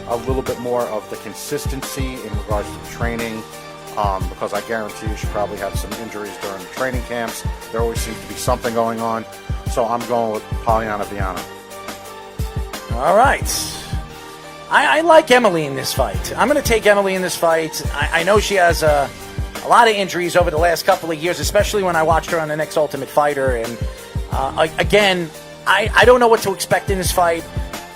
S7: a little bit more of the consistency in regards to training, because I guarantee you she probably had some injuries during the training camps. There always seems to be something going on, so I'm going with Polyana Viana.
S6: All right. I like Emily in this fight. I'm going to take Emily in this fight. I know she has a lot of injuries over the last couple of years, especially when I watched her on the next Ultimate Fighter. And again, I don't know what to expect in this fight.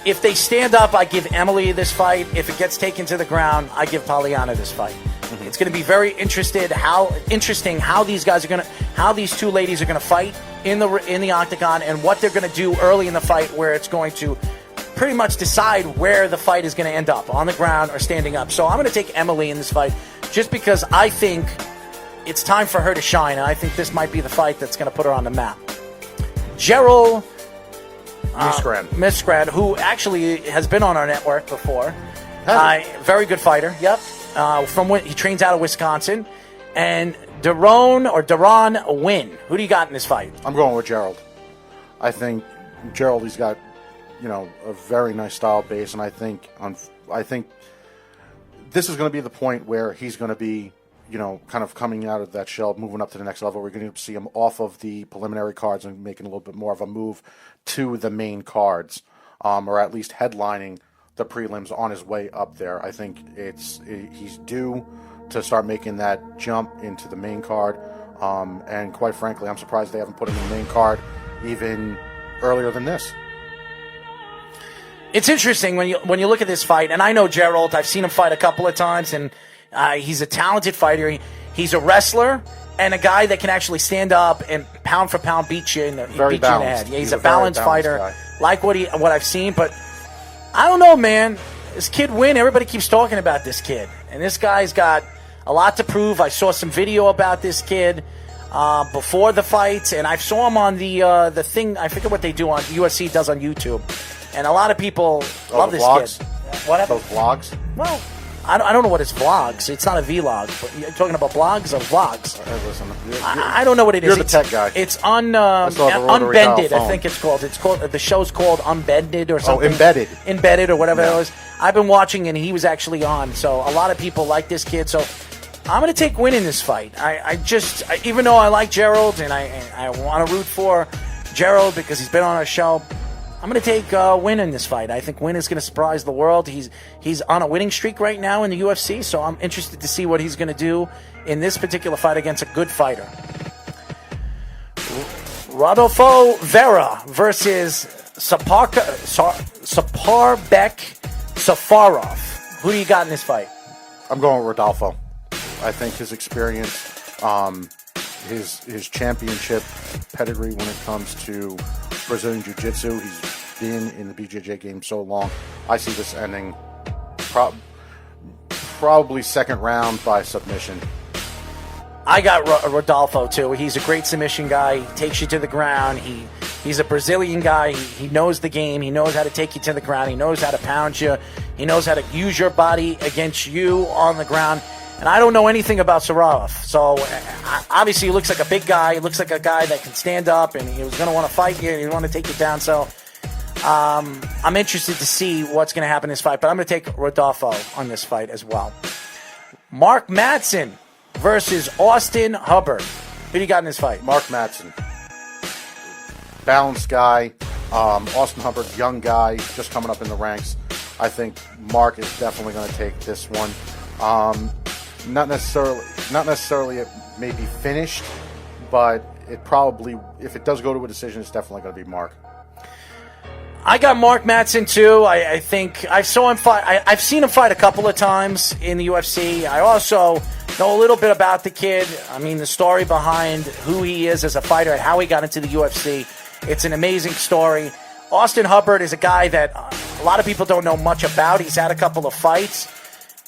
S6: If they stand up, I give Emily this fight. If it gets taken to the ground, I give Polyana this fight. Mm-hmm. It's going to be very interesting how these guys are going to, how these two ladies are going to fight in the octagon, and what they're going to do early in the fight, where it's going to pretty much decide where the fight is going to end up, on the ground or standing up. So I'm going to take Emily in this fight, just because I think it's time for her to shine, and I think this might be the fight that's going to put her on the map. Gerald Miskrad, who actually has been on our network before. Very good fighter, yep. He trains out of Wisconsin. And Deron Wynn. Who do you got in this fight?
S7: I'm going with Gerald. I think Gerald, he's got, a very nice style base, and I think this is going to be the point where he's going to be, kind of coming out of that shell, moving up to the next level. We're going to see him off of the preliminary cards and making a little bit more of a move to the main cards, or at least headlining the prelims on his way up there. I think he's due to start making that jump into the main card. And quite frankly, I'm surprised they haven't put him in the main card even earlier than this.
S6: It's interesting when you look at this fight, and I know Gerald. I've seen him fight a couple of times, and he's a talented fighter. He's a wrestler and a guy that can actually stand up and pound for pound beat you in the head. Yeah, he's a balanced fighter, guy. Like what I've seen. But I don't know, man. This kid Win. Everybody keeps talking about this kid, and this guy's got a lot to prove. I saw some video about this kid before the fight, and I saw him on the thing. I forget what they do on UFC does on YouTube. And a lot of people love this
S7: vlogs?
S6: Kid. What happened?
S7: Those vlogs?
S6: Well, I don't know what is vlogs. It's not a vlog. But you're talking about blogs or vlogs?
S7: Listen,
S6: I don't know what it is.
S7: You're the tech guy.
S6: It's Unbended, I think it's called. The show's called Unbended or something.
S7: Oh, Embedded.
S6: Embedded or whatever it was. I've been watching and he was actually on. So a lot of people like this kid. So I'm going to take Win in this fight. Even though I like Gerald and I want to root for Gerald because he's been on our show, I'm going to take Win in this fight. I think Win is going to surprise the world. He's on a winning streak right now in the UFC, so I'm interested to see what he's going to do in this particular fight against a good fighter. Rodolfo Vera versus Saparbek Safarov. Who do you got in this fight?
S7: I'm going with Rodolfo. I think his experience, his championship pedigree when it comes to Brazilian Jiu-Jitsu. He's been in the BJJ game so long. I see this ending probably second round by submission.
S6: I got Rodolfo, too. He's a great submission guy. He takes you to the ground. He's a Brazilian guy. He knows the game. He knows how to take you to the ground. He knows how to pound you. He knows how to use your body against you on the ground. And I don't know anything about Safarov. So, obviously, he looks like a big guy. He looks like a guy that can stand up, and he was going to want to fight you. He want to take you down. So, I'm interested to see what's going to happen in this fight. But I'm going to take Rodolfo on this fight as well. Mark Madsen versus Austin Hubbard. Who do you got in this fight?
S7: Mark Madsen. Balanced guy. Austin Hubbard, young guy, just coming up in the ranks. I think Mark is definitely going to take this one. Not necessarily it may be finished, but it probably, if it does go to a decision, it's definitely going to be Mark.
S6: I got Mark Madsen too. I think I saw him fight. I've seen him fight a couple of times in the UFC. I also know a little bit about the kid. I mean, the story behind who he is as a fighter and how he got into the UFC. It's an amazing story. Austin Hubbard is a guy that a lot of people don't know much about. He's had a couple of fights.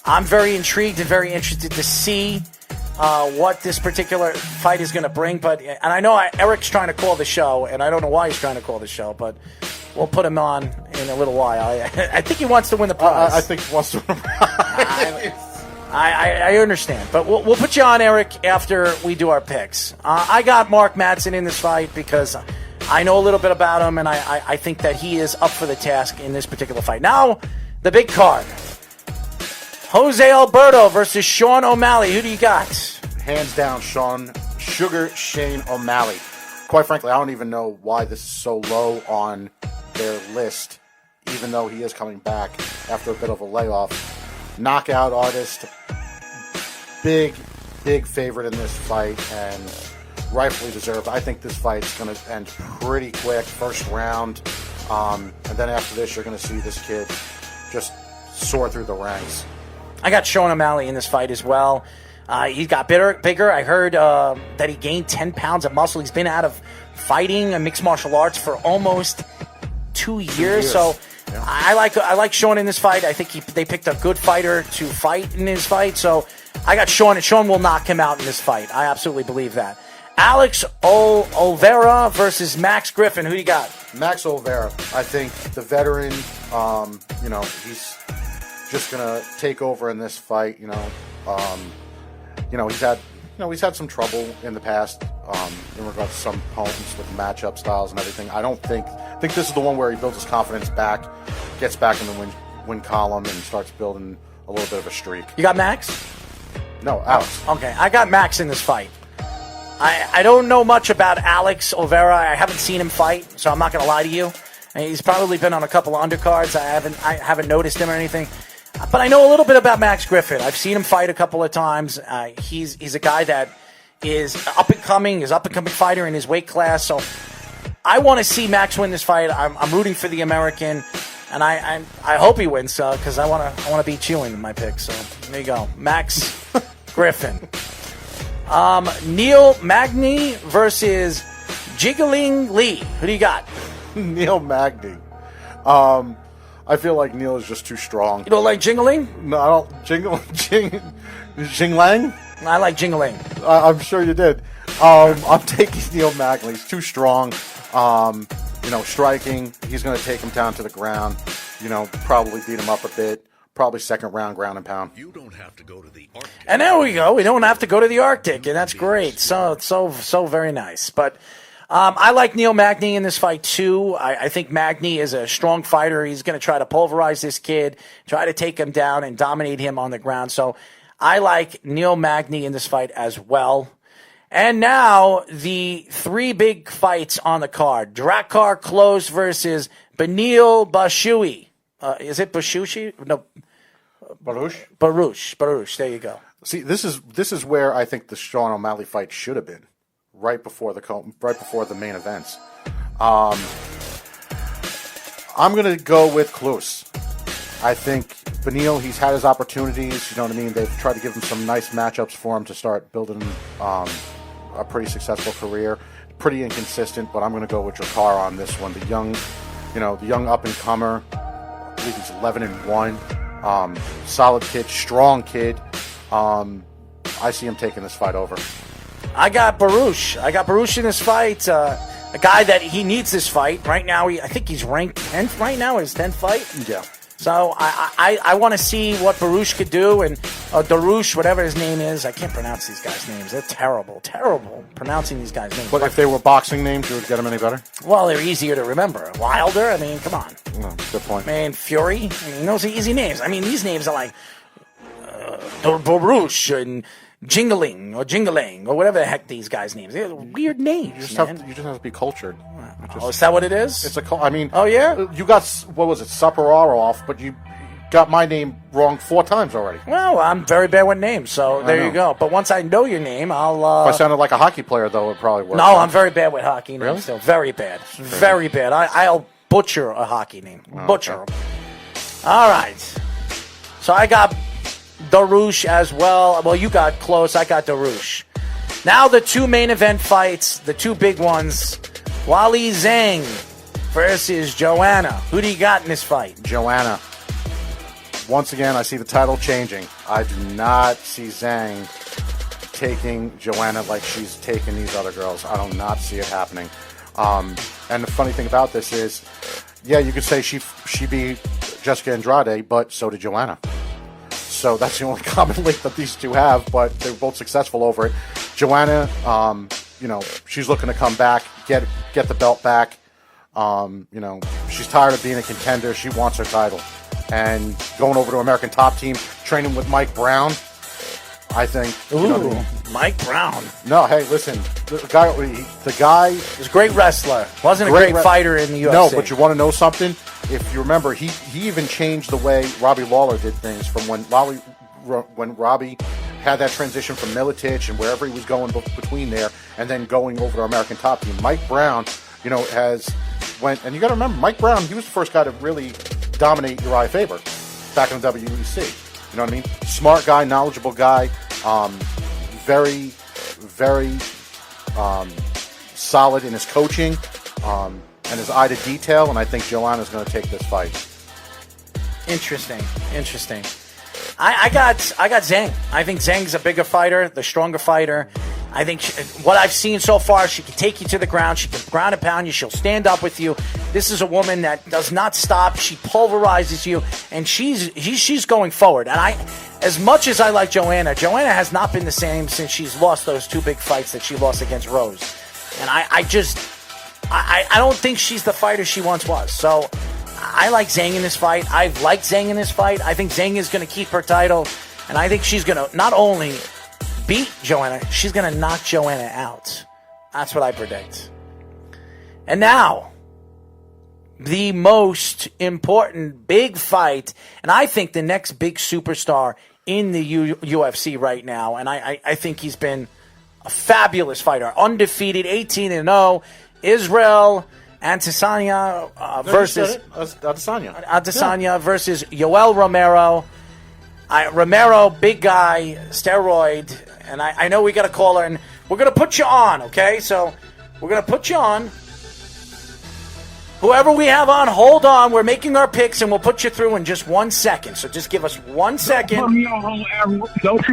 S6: I'm very intrigued and very interested to see what this particular fight is going to bring. And I know Eric's trying to call the show, and I don't know why he's trying to call the show, but we'll put him on in a little while. I think he wants to win the prize.
S7: I think he wants to win the prize.
S6: I understand, but we'll put you on, Eric, after we do our picks. I got Mark Madsen in this fight because I know a little bit about him, and I think that he is up for the task in this particular fight. Now, the big card. Jose Alberto versus Sean O'Malley. Who do you got?
S7: Hands down, Shane O'Malley. Quite frankly, I don't even know why this is so low on their list, even though he is coming back after a bit of a layoff. Knockout artist, big favorite in this fight, and rightfully deserved. I think this fight is going to end pretty quick, first round, and then after this, you're going to see this kid just soar through the ranks.
S6: I got Sean O'Malley in this fight as well. He got bigger. I heard that he gained 10 pounds of muscle. He's been out of fighting and mixed martial arts for almost 2 years. So yeah. I like Sean in this fight. I think they picked a good fighter to fight in his fight. So I got Sean, and Sean will knock him out in this fight. I absolutely believe that. Alex Oliveira versus Max Griffin. Who do you got?
S7: Max Oliveira. I think the veteran, he's just gonna take over in this fight. He's had some trouble in the past in regards to some opponents with matchup styles and everything. I think this is the one where he builds his confidence back, gets back in the win column, and starts building a little bit of a streak.
S6: You got Max?
S7: No, Alex.
S6: Okay, I got Max in this fight. I don't know much about Alex Oliveira. I haven't seen him fight, so I'm not going to lie to you. And he's probably been on a couple of undercards. I haven't noticed him or anything. But I know a little bit about Max Griffin. I've seen him fight a couple of times. He's a guy that is up and coming fighter in his weight class. So I want to see Max win this fight. I'm rooting for the American, and I hope he wins because I want to beat you in my pick. So there you go, Max Griffin. Neil Magny versus Jiggling Lee. Who do you got?
S7: Neil Magny. I feel like Neil is just too strong.
S6: You don't like Jingling?
S7: No, I don't. Jinglang?
S6: I like Jingling.
S7: I'm sure you did. I'm taking Neil Magny. He's too strong. Striking. He's going to take him down to the ground. Probably beat him up a bit. Probably second round, ground and pound.
S1: You don't have to go to the Arctic.
S6: And there we go. We don't have to go to the Arctic, and that's great. So very nice. But I like Neil Magny in this fight, too. I think Magny is a strong fighter. He's going to try to pulverize this kid, try to take him down and dominate him on the ground. So I like Neil Magny in this fight as well. And now the three big fights on the card. Drakkar Klose versus Beneil Bashui. Is it Bashushi? No.
S7: Baruch?
S6: Baruch. There you go.
S7: See, this is where I think the Sean O'Malley fight should have been. Right before the main events. I'm going to go with Klose. I think Beneil, he's had his opportunities. You know what I mean? They've tried to give him some nice matchups for him to start building a pretty successful career. Pretty inconsistent, but I'm going to go with Drakkar on this one. The young up and comer. I believe he's 11-1. Solid kid, strong kid. I see him taking this fight over.
S6: I got Baruch in this fight. A guy that he needs this fight right now. I think he's ranked 10th right now. His 10th fight.
S7: Yeah.
S6: So I want to see what Baruch could do, and Darush, whatever his name is. I can't pronounce these guys' names. They're terrible pronouncing these guys' names.
S7: But if they were boxing names, you would get them any better?
S6: Well, they're easier to remember. Wilder. I mean, come on.
S7: No, good point.
S6: Man, Fury. I mean, those are easy names. I mean, these names are like Baruch and Jingling or Jingling or whatever the heck these guys' names. They're weird names.
S7: You just have to be cultured.
S6: Is that what it is?
S7: It's I mean.
S6: Oh yeah.
S7: You got what was it, Sapararo, but you got my name wrong 4 times already.
S6: Well, I'm very bad with names, so there you go. But once I know your name, I'll.
S7: If I sounded like a hockey player, though, it probably work.
S6: No, I'm very bad with hockey names.
S7: Really?
S6: Still, very bad, very bad. I'll butcher a hockey name. Butcher them. All right. So I got Darush as well. Well, you got Klose. I got Darush. Now the 2 main event fights, the 2 big ones. Wally Zhang versus Joanna. Who do you got in this fight?
S7: Joanna. Once again, I see the title changing. I do not see Zhang taking Joanna like she's taking these other girls. I do not see it happening. And the funny thing about this is, yeah, you could say she beat Jessica Andrade, but so did Joanna. So that's the only common link that these two have, but they were both successful over it. Joanna, she's looking to come back, get the belt back. She's tired of being a contender. She wants her title. And going over to American Top Team, training with Mike Brown, I think.
S6: Mike Brown.
S7: No, hey, listen, the guy
S6: is a great wrestler. Wasn't a great fighter in the UFC.
S7: No, but you want to know something? If you remember, he even changed the way Robbie Lawler did things from when Robbie had that transition from Milicic and wherever he was going between there, and then going over to American Top Team. Mike Brown, and you got to remember, Mike Brown, he was the first guy to really dominate Uriah Faber back in the WEC. You know what I mean? Smart guy, knowledgeable guy, very, very solid in his coaching and his eye to detail. And I think Joanna's going to take this fight.
S6: Interesting. I got Zhang. I think Zhang's a bigger fighter, the stronger fighter. I think what I've seen so far, she can take you to the ground. She can ground and pound you. She'll stand up with you. This is a woman that does not stop. She pulverizes you, and she's going forward. And as much as I like Joanna has not been the same since she's lost those 2 big fights that she lost against Rose. And I don't think she's the fighter she once was. So I like Zhang in this fight. I've liked Zhang in this fight. I think Zhang is going to keep her title, and I think she's going to not only beat Joanna, she's going to knock Joanna out. That's what I predict. And now, the most important big fight, and I think the next big superstar in the UFC right now. And I think he's been a fabulous fighter, undefeated, 18-0. Israel Adesanya versus
S7: Adesanya
S6: versus Yoel Romero. Romero, big guy, steroid, and I know we got a caller, and we're going to put you on, okay? So we're going to put you on. Whoever we have on, hold on. We're making our picks, and we'll put you through in just 1 second. So just give us 1 second.
S15: Don't you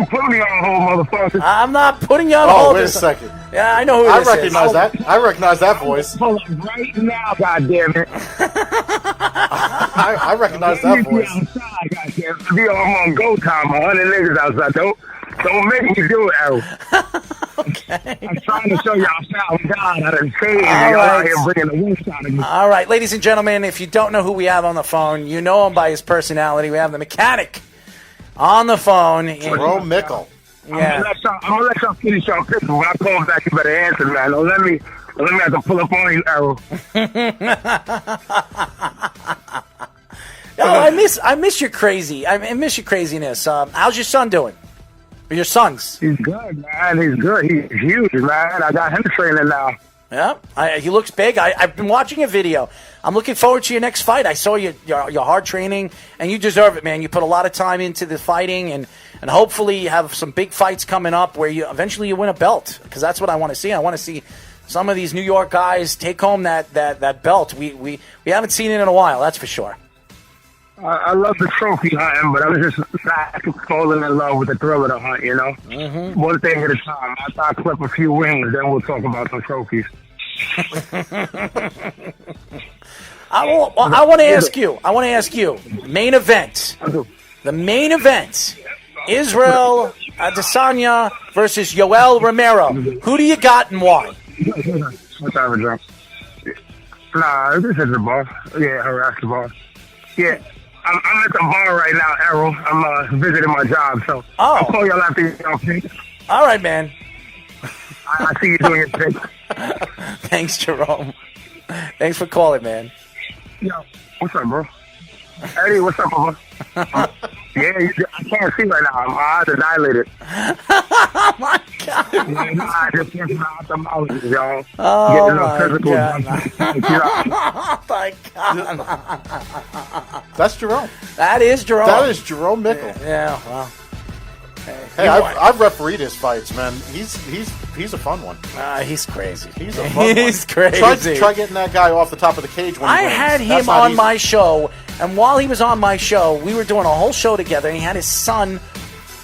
S15: put me on hold, motherfucker.
S6: I'm not putting you on hold.
S7: Oh, wait a second.
S6: Yeah, I know who this is.
S7: I recognize that voice.
S15: Hold on right now, goddammit.
S7: I recognize that voice.
S15: Outside, goddammit. Be on go time. 100 niggas outside. Don't make me do it, Errol.
S6: Okay.
S15: I'm trying to show y'all sound God. I done saved y'all out here bringing the worst out of me.
S6: All right, ladies and gentlemen, if you don't know who we have on the phone, you know him by his personality. We have the mechanic on the phone.
S7: Jerome Mickle.
S6: Yeah.
S15: I'm gonna let y'all finish y'all picking. When I call back, you better answer, man. Don't let me have to pull up on you, Errol.
S6: I miss your crazy. I miss your craziness. How's your son doing? Or your sons?
S15: He's good, man. He's good. He's huge, man. I got him training now.
S6: Yeah, he looks big. I've been watching a video. I'm looking forward to your next fight. I saw your hard training, and you deserve it, man. You put a lot of time into the fighting, and hopefully you have some big fights coming up where you eventually win a belt, because that's what I want to see. I want to see some of these New York guys take home that belt. We haven't seen it in a while, that's for sure.
S15: I love the trophy hunting, but I was just falling in love with the thrill of the hunt, you know?
S6: Mm-hmm.
S15: One thing at a time. After I clip a few wings, then we'll talk about some trophies.
S6: I want to ask you, main event. The main event. Israel Adesanya versus Yoel Romero. Who do you got and why?
S15: Whatever, John. Nah, this is the boss. Yeah, harass the boss. Yeah. I'm at the bar right now, Errol. I'm visiting my job, so I'll call y'all after y'all pick.
S6: All right, man.
S15: I see you doing your pick.
S6: Thanks, Jerome. Thanks for calling, man.
S15: Yo, what's up, bro? Eddie, what's up, bro? Yeah, I can't see right now. My eyes are dilated.
S6: Oh, my God.
S15: I just went to the ophthalmologist, y'all.
S6: Oh,
S15: getting a
S6: my
S15: physical
S6: God. Oh, my God.
S7: That's Jerome.
S6: That is Jerome.
S7: That is Jerome Mickle.
S6: Yeah, well.
S7: Hey, I've refereed his fights, man. He's a fun one.
S6: He's crazy.
S7: He's a fun one.
S6: He's crazy.
S7: Try getting that guy off the top of the cage when he wins.
S6: had him on my show, and while he was on my show, we were doing a whole show together, and he had his son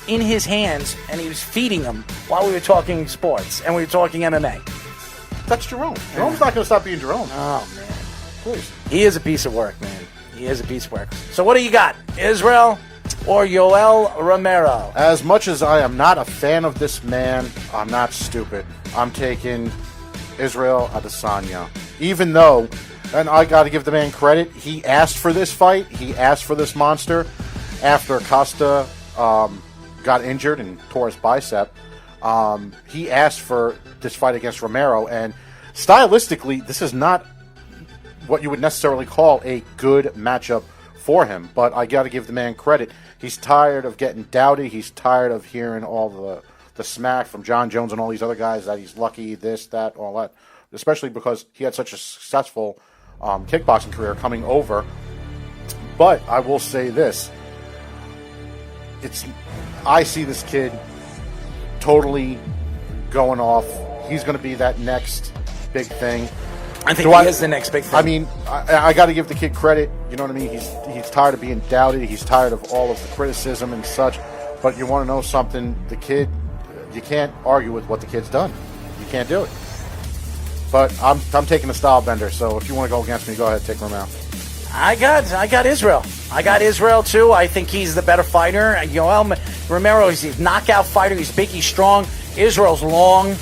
S6: in his hands, and he was feeding him while we were talking sports, and we were talking MMA.
S7: That's Jerome. Jerome's not going to stop being Jerome.
S6: Oh, man.
S7: Please.
S6: He is a piece of work, man. He is a piece of work. So what do you got? Israel or Yoel Romero?
S7: As much as I am not a fan of this man, I'm not stupid. I'm taking Israel Adesanya. Even though, and I got to give the man credit, he asked for this fight. He asked for this monster after Costa got injured and tore his bicep. He asked for this fight against Romero, and stylistically, this is not what you would necessarily call a good matchup for him, but I got to give the man credit. He's tired of getting doubted. He's tired of hearing all the smack from John Jones and all these other guys that he's lucky, this, that, all that, especially because he had such a successful kickboxing career coming over. But I will say this. I see this kid totally going off. He's going to be that next big thing.
S6: I think he is the next big thing.
S7: I mean, I got to give the kid credit. You know what I mean? He's tired of being doubted. He's tired of all of the criticism and such. But you want to know something? The kid, you can't argue with what the kid's done. You can't do it. But I'm taking a style bender. So if you want to go against me, go ahead, take Romero.
S6: I got Israel. I got Israel too. I think he's the better fighter. Yoel Romero is a knockout fighter. He's big. He's strong. Israel's long.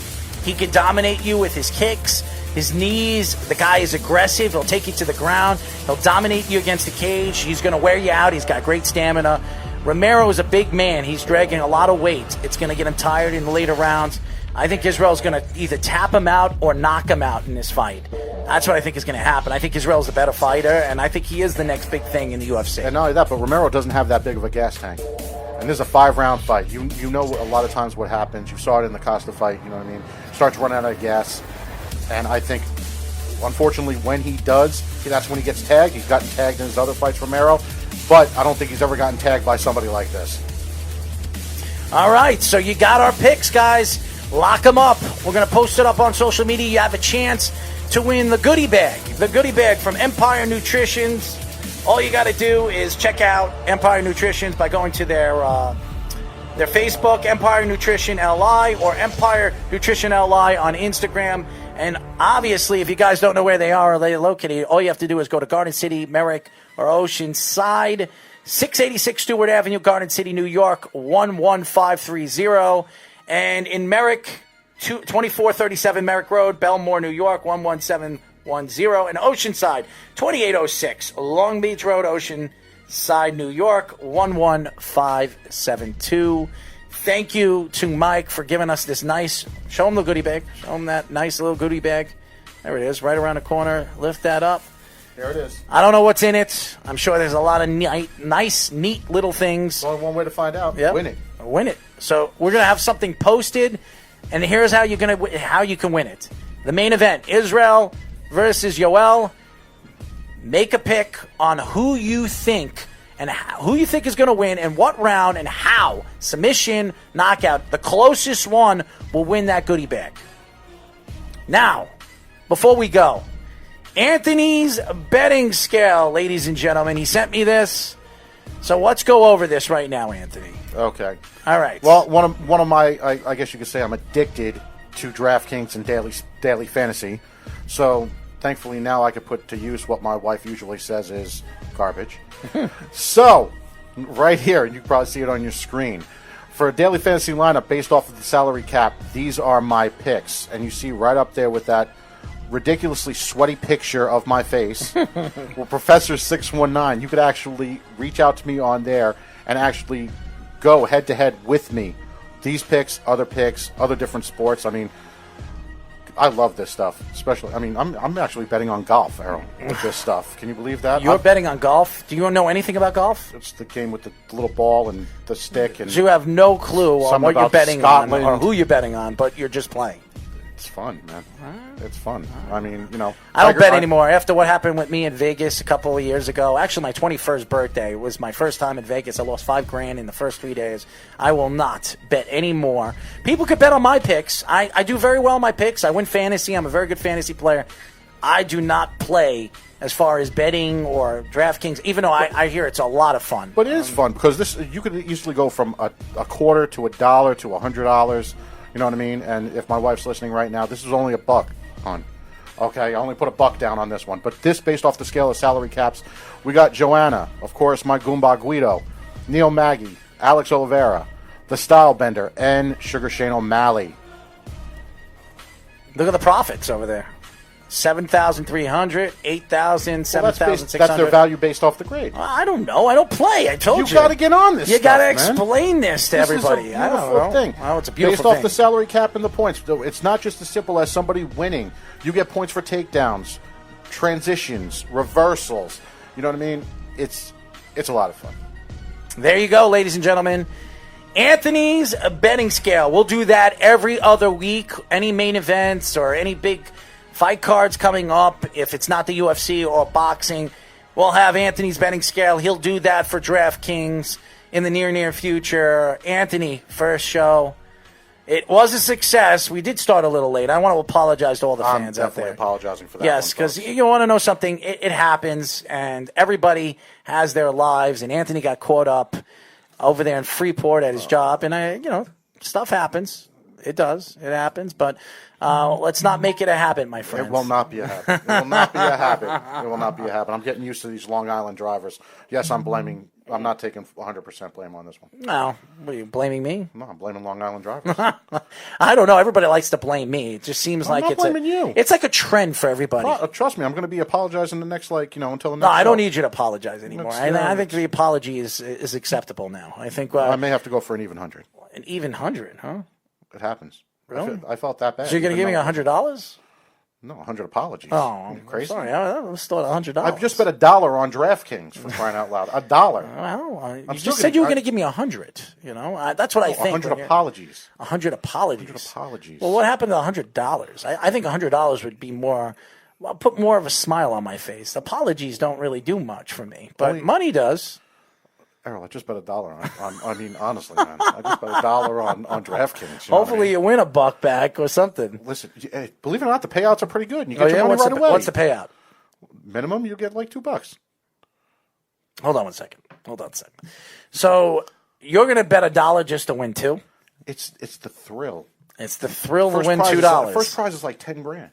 S6: He can dominate you with his kicks. His knees, the guy is aggressive. He'll take you to the ground. He'll dominate you against the cage. He's going to wear you out. He's got great stamina. Romero is a big man. He's dragging a lot of weight. It's going to get him tired in the later rounds. I think Israel's going to either tap him out or knock him out in this fight. That's what I think is going to happen. I think Israel's a better fighter, and I think he is the next big thing in the UFC.
S7: And not only that, but Romero doesn't have that big of a gas tank. And this is a 5-round fight. You know a lot of times what happens. You saw it in the Costa fight, you know what I mean? Starts running out of gas. And I think, unfortunately, when he does, that's when he gets tagged. He's gotten tagged in his other fights, Romero. But I don't think he's ever gotten tagged by somebody like this.
S6: All right, so you got our picks, guys. Lock them up. We're going to post it up on social media. You have a chance to win the goodie bag. The goodie bag from Empire Nutritions. All you got to do is check out Empire Nutrition by going to their Facebook, Empire Nutrition LI, or Empire Nutrition LI on Instagram. And obviously, if you guys don't know where they are or they're located, all you have to do is go to Garden City, Merrick, or Oceanside, 686 Stewart Avenue, Garden City, New York, 11530. And in Merrick, 2437 Merrick Road, Belmore, New York, 11710. And Oceanside, 2806 Long Beach Road, Oceanside, New York, 11572. Thank you to Mike for giving us this nice, show him the goodie bag. Show him that nice little goodie bag. There it is, right around the corner. Lift that up.
S7: There it is.
S6: I don't know what's in it. I'm sure there's a lot of nice, neat little things.
S7: Only one way to find out.
S6: Yep.
S7: Win it.
S6: Win it. So we're going to have something posted, and here's how you can win it. The main event, Israel versus Yoel. Make a pick on who you think is going to win and what round and how. Submission, knockout. The closest one will win that goodie bag. Now, before we go, Anthony's betting scale, ladies and gentlemen. He sent me this. So let's go over this right now, Anthony.
S7: Okay.
S6: All right.
S7: Well, one of my, I guess you could say I'm addicted to DraftKings and daily fantasy. So thankfully now I could put to use what my wife usually says is garbage. So right here, and you can probably see it on your screen. For a daily fantasy lineup based off of the salary cap, these are my picks. And you see right up there with that ridiculously sweaty picture of my face, well, Professor 619, you could actually reach out to me on there and actually go head to head with me. These picks, other different sports. I mean, I love this stuff, especially. I mean, I'm actually betting on golf, Errol, with this stuff. Can you believe that?
S6: You're betting on golf? Do you know anything about golf?
S7: It's the game with the little ball and the stick, and
S6: so you have no clue on what you're betting
S7: Scotland.
S6: on or who you're betting on, but you're just playing.
S7: It's fun, man. It's fun. I mean, you know.
S6: I don't bet anymore. After what happened with me in Vegas a couple of years ago, actually my 21st birthday was my first time in Vegas. I lost $5,000 in the first 3 days. I will not bet anymore. People could bet on my picks. I do very well on my picks. I win fantasy. I'm a very good fantasy player. I do not play as far as betting or DraftKings, even though I hear it's a lot of fun.
S7: But it is fun because this you could easily go from a quarter to $1 to $100. You know what I mean? And if my wife's listening right now, this is only $1, hon. Okay, I only put $1 down on this one. But this, based off the scale of salary caps, we got Joanna, of course, my Goomba Guido, Neil Maggie, Alex Oliveira, the Style Bender, and Sugar Shane O'Malley.
S6: Look at the profits over there. 7,300, 8,000, 7,600.
S7: That's their value based off the grade.
S6: I don't know. I don't play. I told you.
S7: You got to get on this.
S6: You
S7: got to
S6: explain this to everybody.
S7: I don't know. Thing.
S6: Oh, it's a beautiful
S7: based
S6: thing.
S7: Off the salary cap and the points. It's not just as simple as somebody winning. You get points for takedowns, transitions, reversals. You know what I mean? It's a lot of fun.
S6: There you go, ladies and gentlemen. Anthony's betting scale. We'll do that every other week. Any main events or any big fight cards coming up, if it's not the UFC or boxing, we'll have Anthony's betting scale. He'll do that for DraftKings in the near future. Anthony, first show. It was a success. We did start a little late. I want to apologize to all the fans out there.
S7: I'm definitely apologizing for that.
S6: Yes, because you want to know something. It happens, and everybody has their lives, and Anthony got caught up over there in Freeport at his job, and stuff happens. It does. It happens, but let's not make it a habit, my friends.
S7: It will not be a habit. It will not be a habit. It will not be a habit. I'm getting used to these Long Island drivers. Yes, I'm not taking 100% blame on this one.
S6: No. What, are you blaming me?
S7: No, I'm blaming Long Island drivers.
S6: I don't know. Everybody likes to blame me. It just seems like
S7: I'm not blaming you.
S6: It's like a trend for everybody.
S7: Trust me, I'm going to be apologizing the next, until the next
S6: No, I don't
S7: show.
S6: need you to apologize anymore. I think the apology is acceptable now. I think
S7: I may have to go for an even 100.
S6: An even 100, huh?
S7: It happens.
S6: Really?
S7: I felt that bad.
S6: So you're going to give me $100?
S7: No, 100 apologies.
S6: Oh,
S7: Are you crazy?
S6: Sorry, I was thought $100.
S7: I've just bet $1 on DraftKings for crying out loud. $1.
S6: Well, you just said you were going to give me 100. You know, that's what I think.
S7: 100 apologies.
S6: 100 apologies.
S7: 100 apologies.
S6: Well, what happened to $100? I think $100 would be more. Well, put more of a smile on my face. Apologies don't really do much for me, but money does.
S7: Errol, I just bet $1 on I mean, honestly, man. I just bet $1 on DraftKings.
S6: Hopefully you win $1 back or something.
S7: Listen, believe it or not, the payouts are pretty good. And you get your money
S6: what's
S7: right away.
S6: What's the payout?
S7: Minimum, you get like $2.
S6: Hold on a second. So you're going to bet $1 just to win $2?
S7: It's the thrill.
S6: It's the thrill to
S7: First
S6: win
S7: prize
S6: $2.
S7: is, first prize is like $10,000.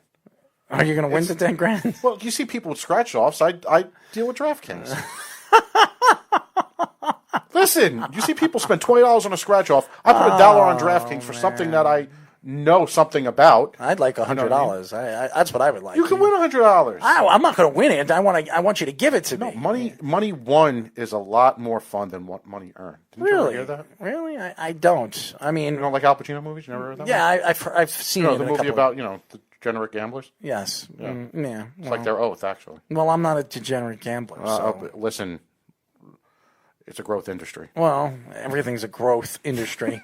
S6: Are you going to win the $10,000?
S7: Well, you see people with scratch offs. I deal with DraftKings. Listen, you see people spend $20 on a scratch off. I put $1 on DraftKings for something that I know something about.
S6: I'd like $100.
S7: You know what I mean?
S6: That's what I would like.
S7: You can win $100.
S6: I'm not going to win it. I want you to give it to me.
S7: Money won is a lot more fun than what money earned. Didn't you ever hear that?
S6: Really? I don't. I mean,
S7: you don't like Al Pacino movies? You never heard that?
S6: Yeah, I've seen it.
S7: The movie about the degenerate gamblers.
S6: Yes.
S7: Yeah.
S6: Yeah.
S7: It's like their oath, actually.
S6: Well, I'm not a degenerate gambler. So.
S7: Listen, it's a growth industry.
S6: Well, everything's a growth industry.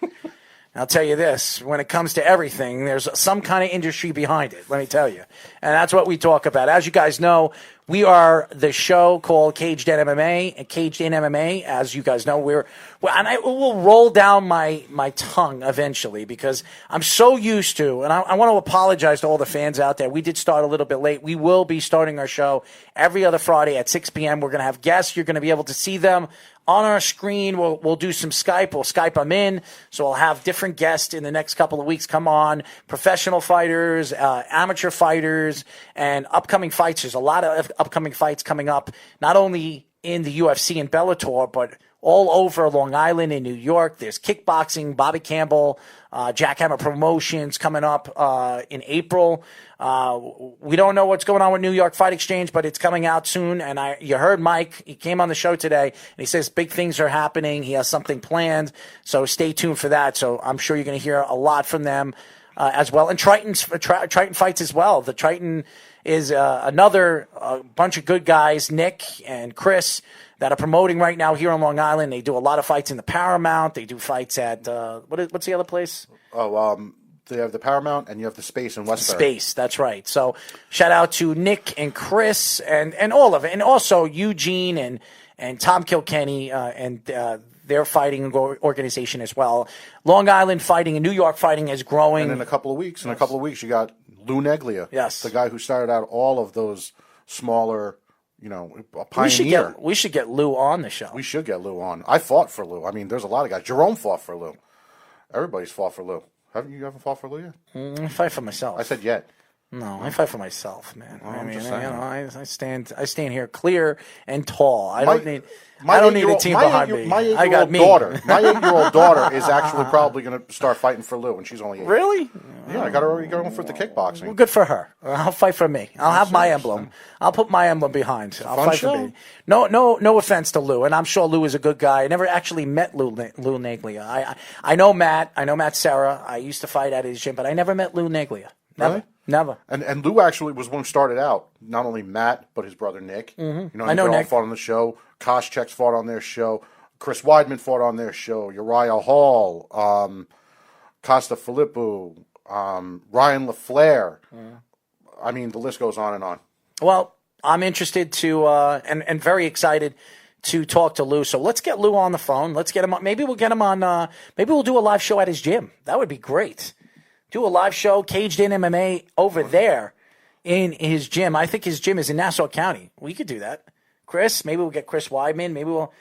S6: I'll tell you this, when it comes to everything, there's some kind of industry behind it, let me tell you. And that's what we talk about. As you guys know, we are the show called Caged in MMA, and Caged in MMA, as you guys know, and I will roll down my tongue eventually because I'm so used to, and I want to apologize to all the fans out there. We did start a little bit late. We will be starting our show every other Friday at 6 p.m. We're going to have guests. You're going to be able to see them on our screen. We'll do some Skype. We'll Skype them in. So I'll have different guests in the next couple of weeks come on, professional fighters, amateur fighters, and upcoming fights. There's a lot of upcoming fights coming up, not only in the UFC and Bellator, but all over Long Island in New York. There's kickboxing, Bobby Campbell, Jackhammer Promotions coming up in April. We don't know what's going on with New York Fight Exchange, but it's coming out soon. And you heard Mike. He came on the show today, and he says big things are happening. He has something planned, so stay tuned for that. So I'm sure you're going to hear a lot from them as well. And Triton fights as well. The Triton is another bunch of good guys, Nick and Chris, that are promoting right now here on Long Island. They do a lot of fights in the Paramount. They do fights at what's the other place?
S7: They have the Paramount and you have the Space in Westbury.
S6: Space, that's right. So shout out to Nick and Chris and all of it, and also Eugene and Tom Kilkenny and their fighting organization as well. Long Island fighting and New York fighting is growing.
S7: And in a couple of weeks, you got Lou Neglia.
S6: Yes,
S7: the guy who started out all of those smaller. A pioneer.
S6: We should get Lou on the show.
S7: We should get Lou on. I fought for Lou. I mean, there's a lot of guys. Jerome fought for Lou. Everybody's fought for Lou. Haven't you ever fought for Lou yet?
S6: I fight for myself.
S7: I said yet.
S6: No, I fight for myself, man.
S7: Well,
S6: I mean,
S7: just saying.
S6: I stand here clear and tall. I don't need a team behind me.
S7: My
S6: I got me.
S7: My 8-year-old daughter is actually probably going to start fighting for Lou, and she's only 8.
S6: Really?
S7: Yeah, I got her already going for the kickboxing.
S6: Well, good for her. I'll fight for me. I'll have my emblem. I'll put my emblem behind. I'll fight for me. No offense to Lou, and I'm sure Lou is a good guy. I never actually met Lou Neglia. I know Matt. I know Matt Serra. I used to fight at his gym, but I never met Lou Neglia. Never.
S7: Really?
S6: Never.
S7: And Lou actually was one who started out. Not only Matt, but his brother Nick.
S6: Mm-hmm.
S7: I know Nick. Fought on the show. Koscheck's fought on their show. Chris Weidman fought on their show. Uriah Hall, Costa Filippo, Ryan LaFleur. I mean, the list goes on and on.
S6: Well, I'm interested to and very excited to talk to Lou. So let's get Lou on the phone. Let's get him on. Maybe we'll get him on. Maybe we'll do a live show at his gym. That would be great. Do a live show, Caged in MMA, over there in his gym. I think his gym is in Nassau County. We could do that. Chris, maybe we'll get Chris Weidman. Maybe we'll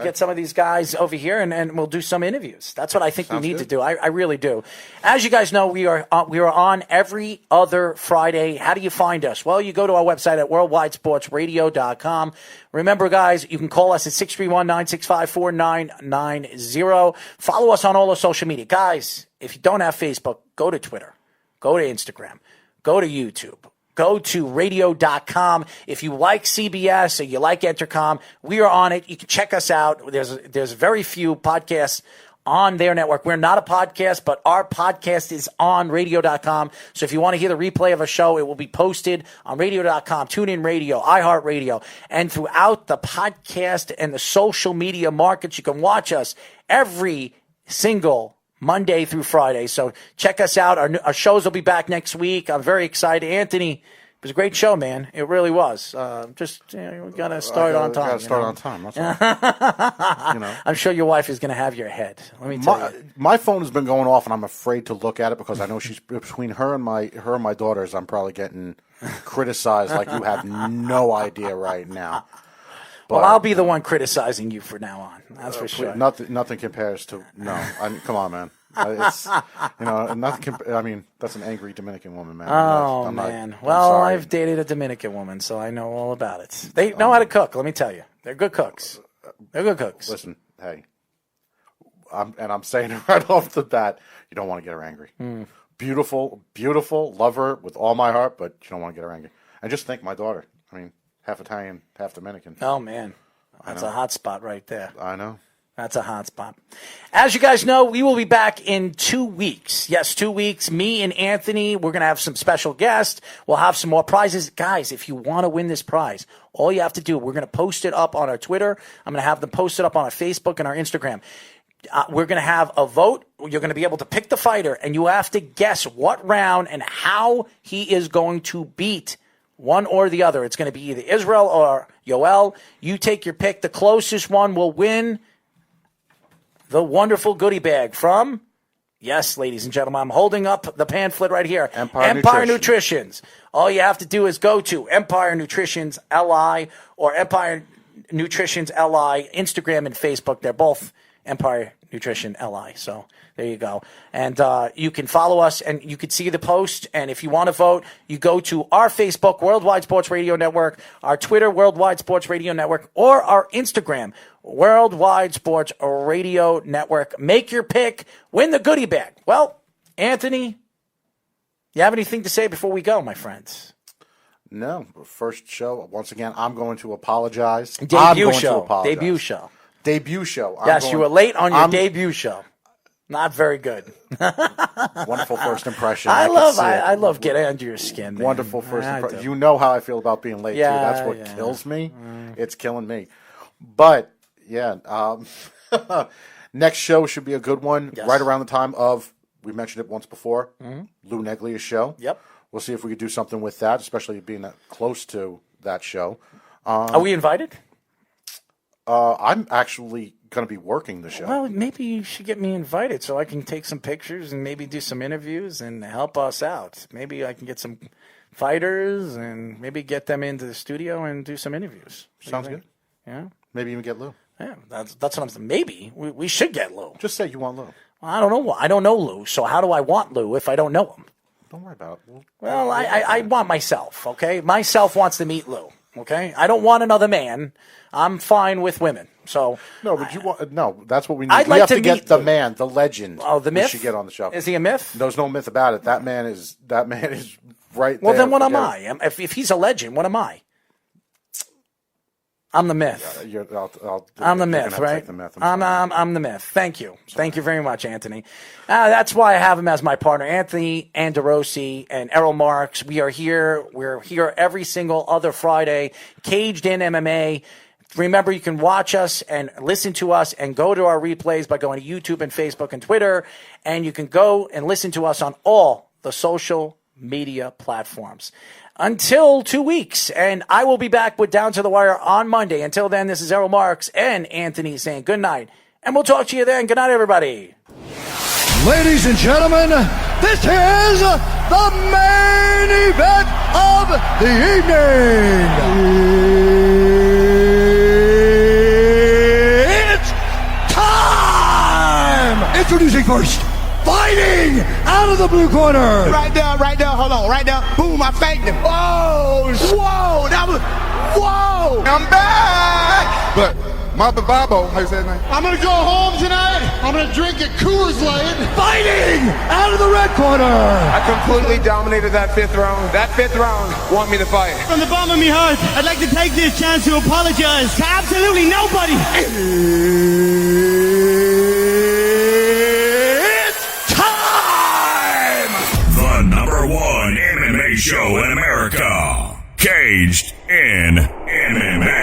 S6: get some of these guys over here and we'll do some interviews. That's what I think we need to do. I really do. As you guys know, we are on every other Friday. How do you find us? Well, you go to our website at worldwidesportsradio.com. Remember, guys, you can call us at 631-965-4990. Follow us on all our social media. Guys, if you don't have Facebook, go to Twitter, go to Instagram, go to YouTube. Go to radio.com. If you like CBS or you like Entercom, we are on it. You can check us out. There's very few podcasts on their network. We're not a podcast, but our podcast is on radio.com. So if you want to hear the replay of a show, it will be posted on radio.com, TuneIn Radio, iHeartRadio, and throughout the podcast and the social media markets. You can watch us every single Monday through Friday. So check us out. Our shows will be back next week. I'm very excited. Anthony, it was a great show, man. It really was. We got to start on time.
S7: Got to start on time. That's all.
S6: I'm sure your wife is going to have your head. Let me tell you.
S7: My phone has been going off, and I'm afraid to look at it because I know she's between her and my daughters. I'm probably getting criticized like you have no idea right now.
S6: Well, I'll be the one criticizing you from now on. That's for sure.
S7: Nothing compares to come on, man. It's nothing. That's an angry Dominican woman, man.
S6: Oh, man. Well, I've dated a Dominican woman, so I know all about it. They know how to cook. Let me tell you, they're good cooks. They're good cooks.
S7: Listen, hey, I'm saying it right off the bat. You don't want to get her angry. Beautiful, beautiful, love her with all my heart, but you don't want to get her angry. And just think, my daughter. Half Italian, half Dominican.
S6: Oh, man. That's a hot spot right there.
S7: I know.
S6: That's a hot spot. As you guys know, we will be back in 2 weeks. Yes, 2 weeks. Me and Anthony, we're going to have some special guests. We'll have some more prizes. Guys, if you want to win this prize, all you have to do, we're going to post it up on our Twitter. I'm going to have them post it up on our Facebook and our Instagram. We're going to have a vote. You're going to be able to pick the fighter, and you have to guess what round and how he is going to beat one or the other. It's going to be either Israel or Yoel. You take your pick. The closest one will win the wonderful goodie bag from, yes, ladies and gentlemen, I'm holding up the pamphlet right here. Empire Nutritions. All you have to do is go to Empire Nutritions LI or Empire Nutritions LI, Instagram and Facebook. They're both Empire Nutrition LI. So there you go. And you can follow us and you can see the post. And if you want to vote, you go to our Facebook, Worldwide Sports Radio Network, our Twitter, Worldwide Sports Radio Network, or our Instagram, Worldwide Sports Radio Network. Make your pick. Win the goodie bag. Well, Anthony, you have anything to say before we go, my friends?
S7: No. First show. Once again, I'm going to apologize.
S6: Debut show. Yes, you were late on your debut show. Not very good.
S7: Wonderful first impression.
S6: I love getting under your skin, man.
S7: Wonderful first impression. You know how I feel about being late, too. That's what kills me. It's killing me. But, yeah, next show should be a good one. Yes. Right around the time of, we mentioned it once before, Lou Neglia's show.
S6: Yep.
S7: We'll see if we could do something with that, especially being that close to that show.
S6: Are we invited?
S7: I'm actually going to be working the show.
S6: Well, maybe you should get me invited so I can take some pictures and maybe do some interviews and help us out. Maybe I can get some fighters and maybe get them into the studio and do some interviews.
S7: Sounds good.
S6: Yeah.
S7: Maybe even get Lou.
S6: Yeah, that's what I'm saying. Maybe we should get Lou.
S7: Just say you want Lou.
S6: Well, I don't know. I don't know Lou, so how do I want Lou if I don't know him?
S7: Don't worry about it.
S6: Well, I want myself, okay? Myself wants to meet Lou, okay? I don't want another man. I'm fine with women. So
S7: no, but you want that's what we need.
S6: I'd
S7: we
S6: like
S7: have
S6: to
S7: to get
S6: meet
S7: the man, the legend.
S6: Oh, the myth.
S7: We should get on the show.
S6: Is he a myth?
S7: There's no myth about it. That man is right.
S6: Well,
S7: there.
S6: then what am I? If he's a legend, what am I? I'm the myth. I'm the myth, right? I'm the myth. Thank you. Thank you very much, Anthony. That's why I have him as my partner, Anthony Anderosi and Errol Marks. We are here. We're here every single other Friday, Caged in MMA. Remember, you can watch us and listen to us and go to our replays by going to YouTube and Facebook and Twitter. And you can go and listen to us on all the social media platforms. Until 2 weeks, and I will be back with Down to the Wire on Monday. Until then, this is Errol Marks and Anthony saying good night, and we'll talk to you then. Good night, everybody.
S2: Ladies and gentlemen, this is the main event of the evening. It's time! Introducing first, fighting out of the blue corner.
S3: Right there, hold on, right there. Boom, I faked him. Oh, whoa, whoa. I'm back.
S13: But Mama Babo, how you say his name?
S11: I'm going to go home tonight. I'm going to drink a Coors Light.
S2: Fighting out of the red corner.
S14: I completely dominated that fifth round. That fifth round want me to fight.
S11: From the bottom of my heart, I'd like to take this chance to apologize to absolutely nobody.
S1: show in America. Caged in MMA.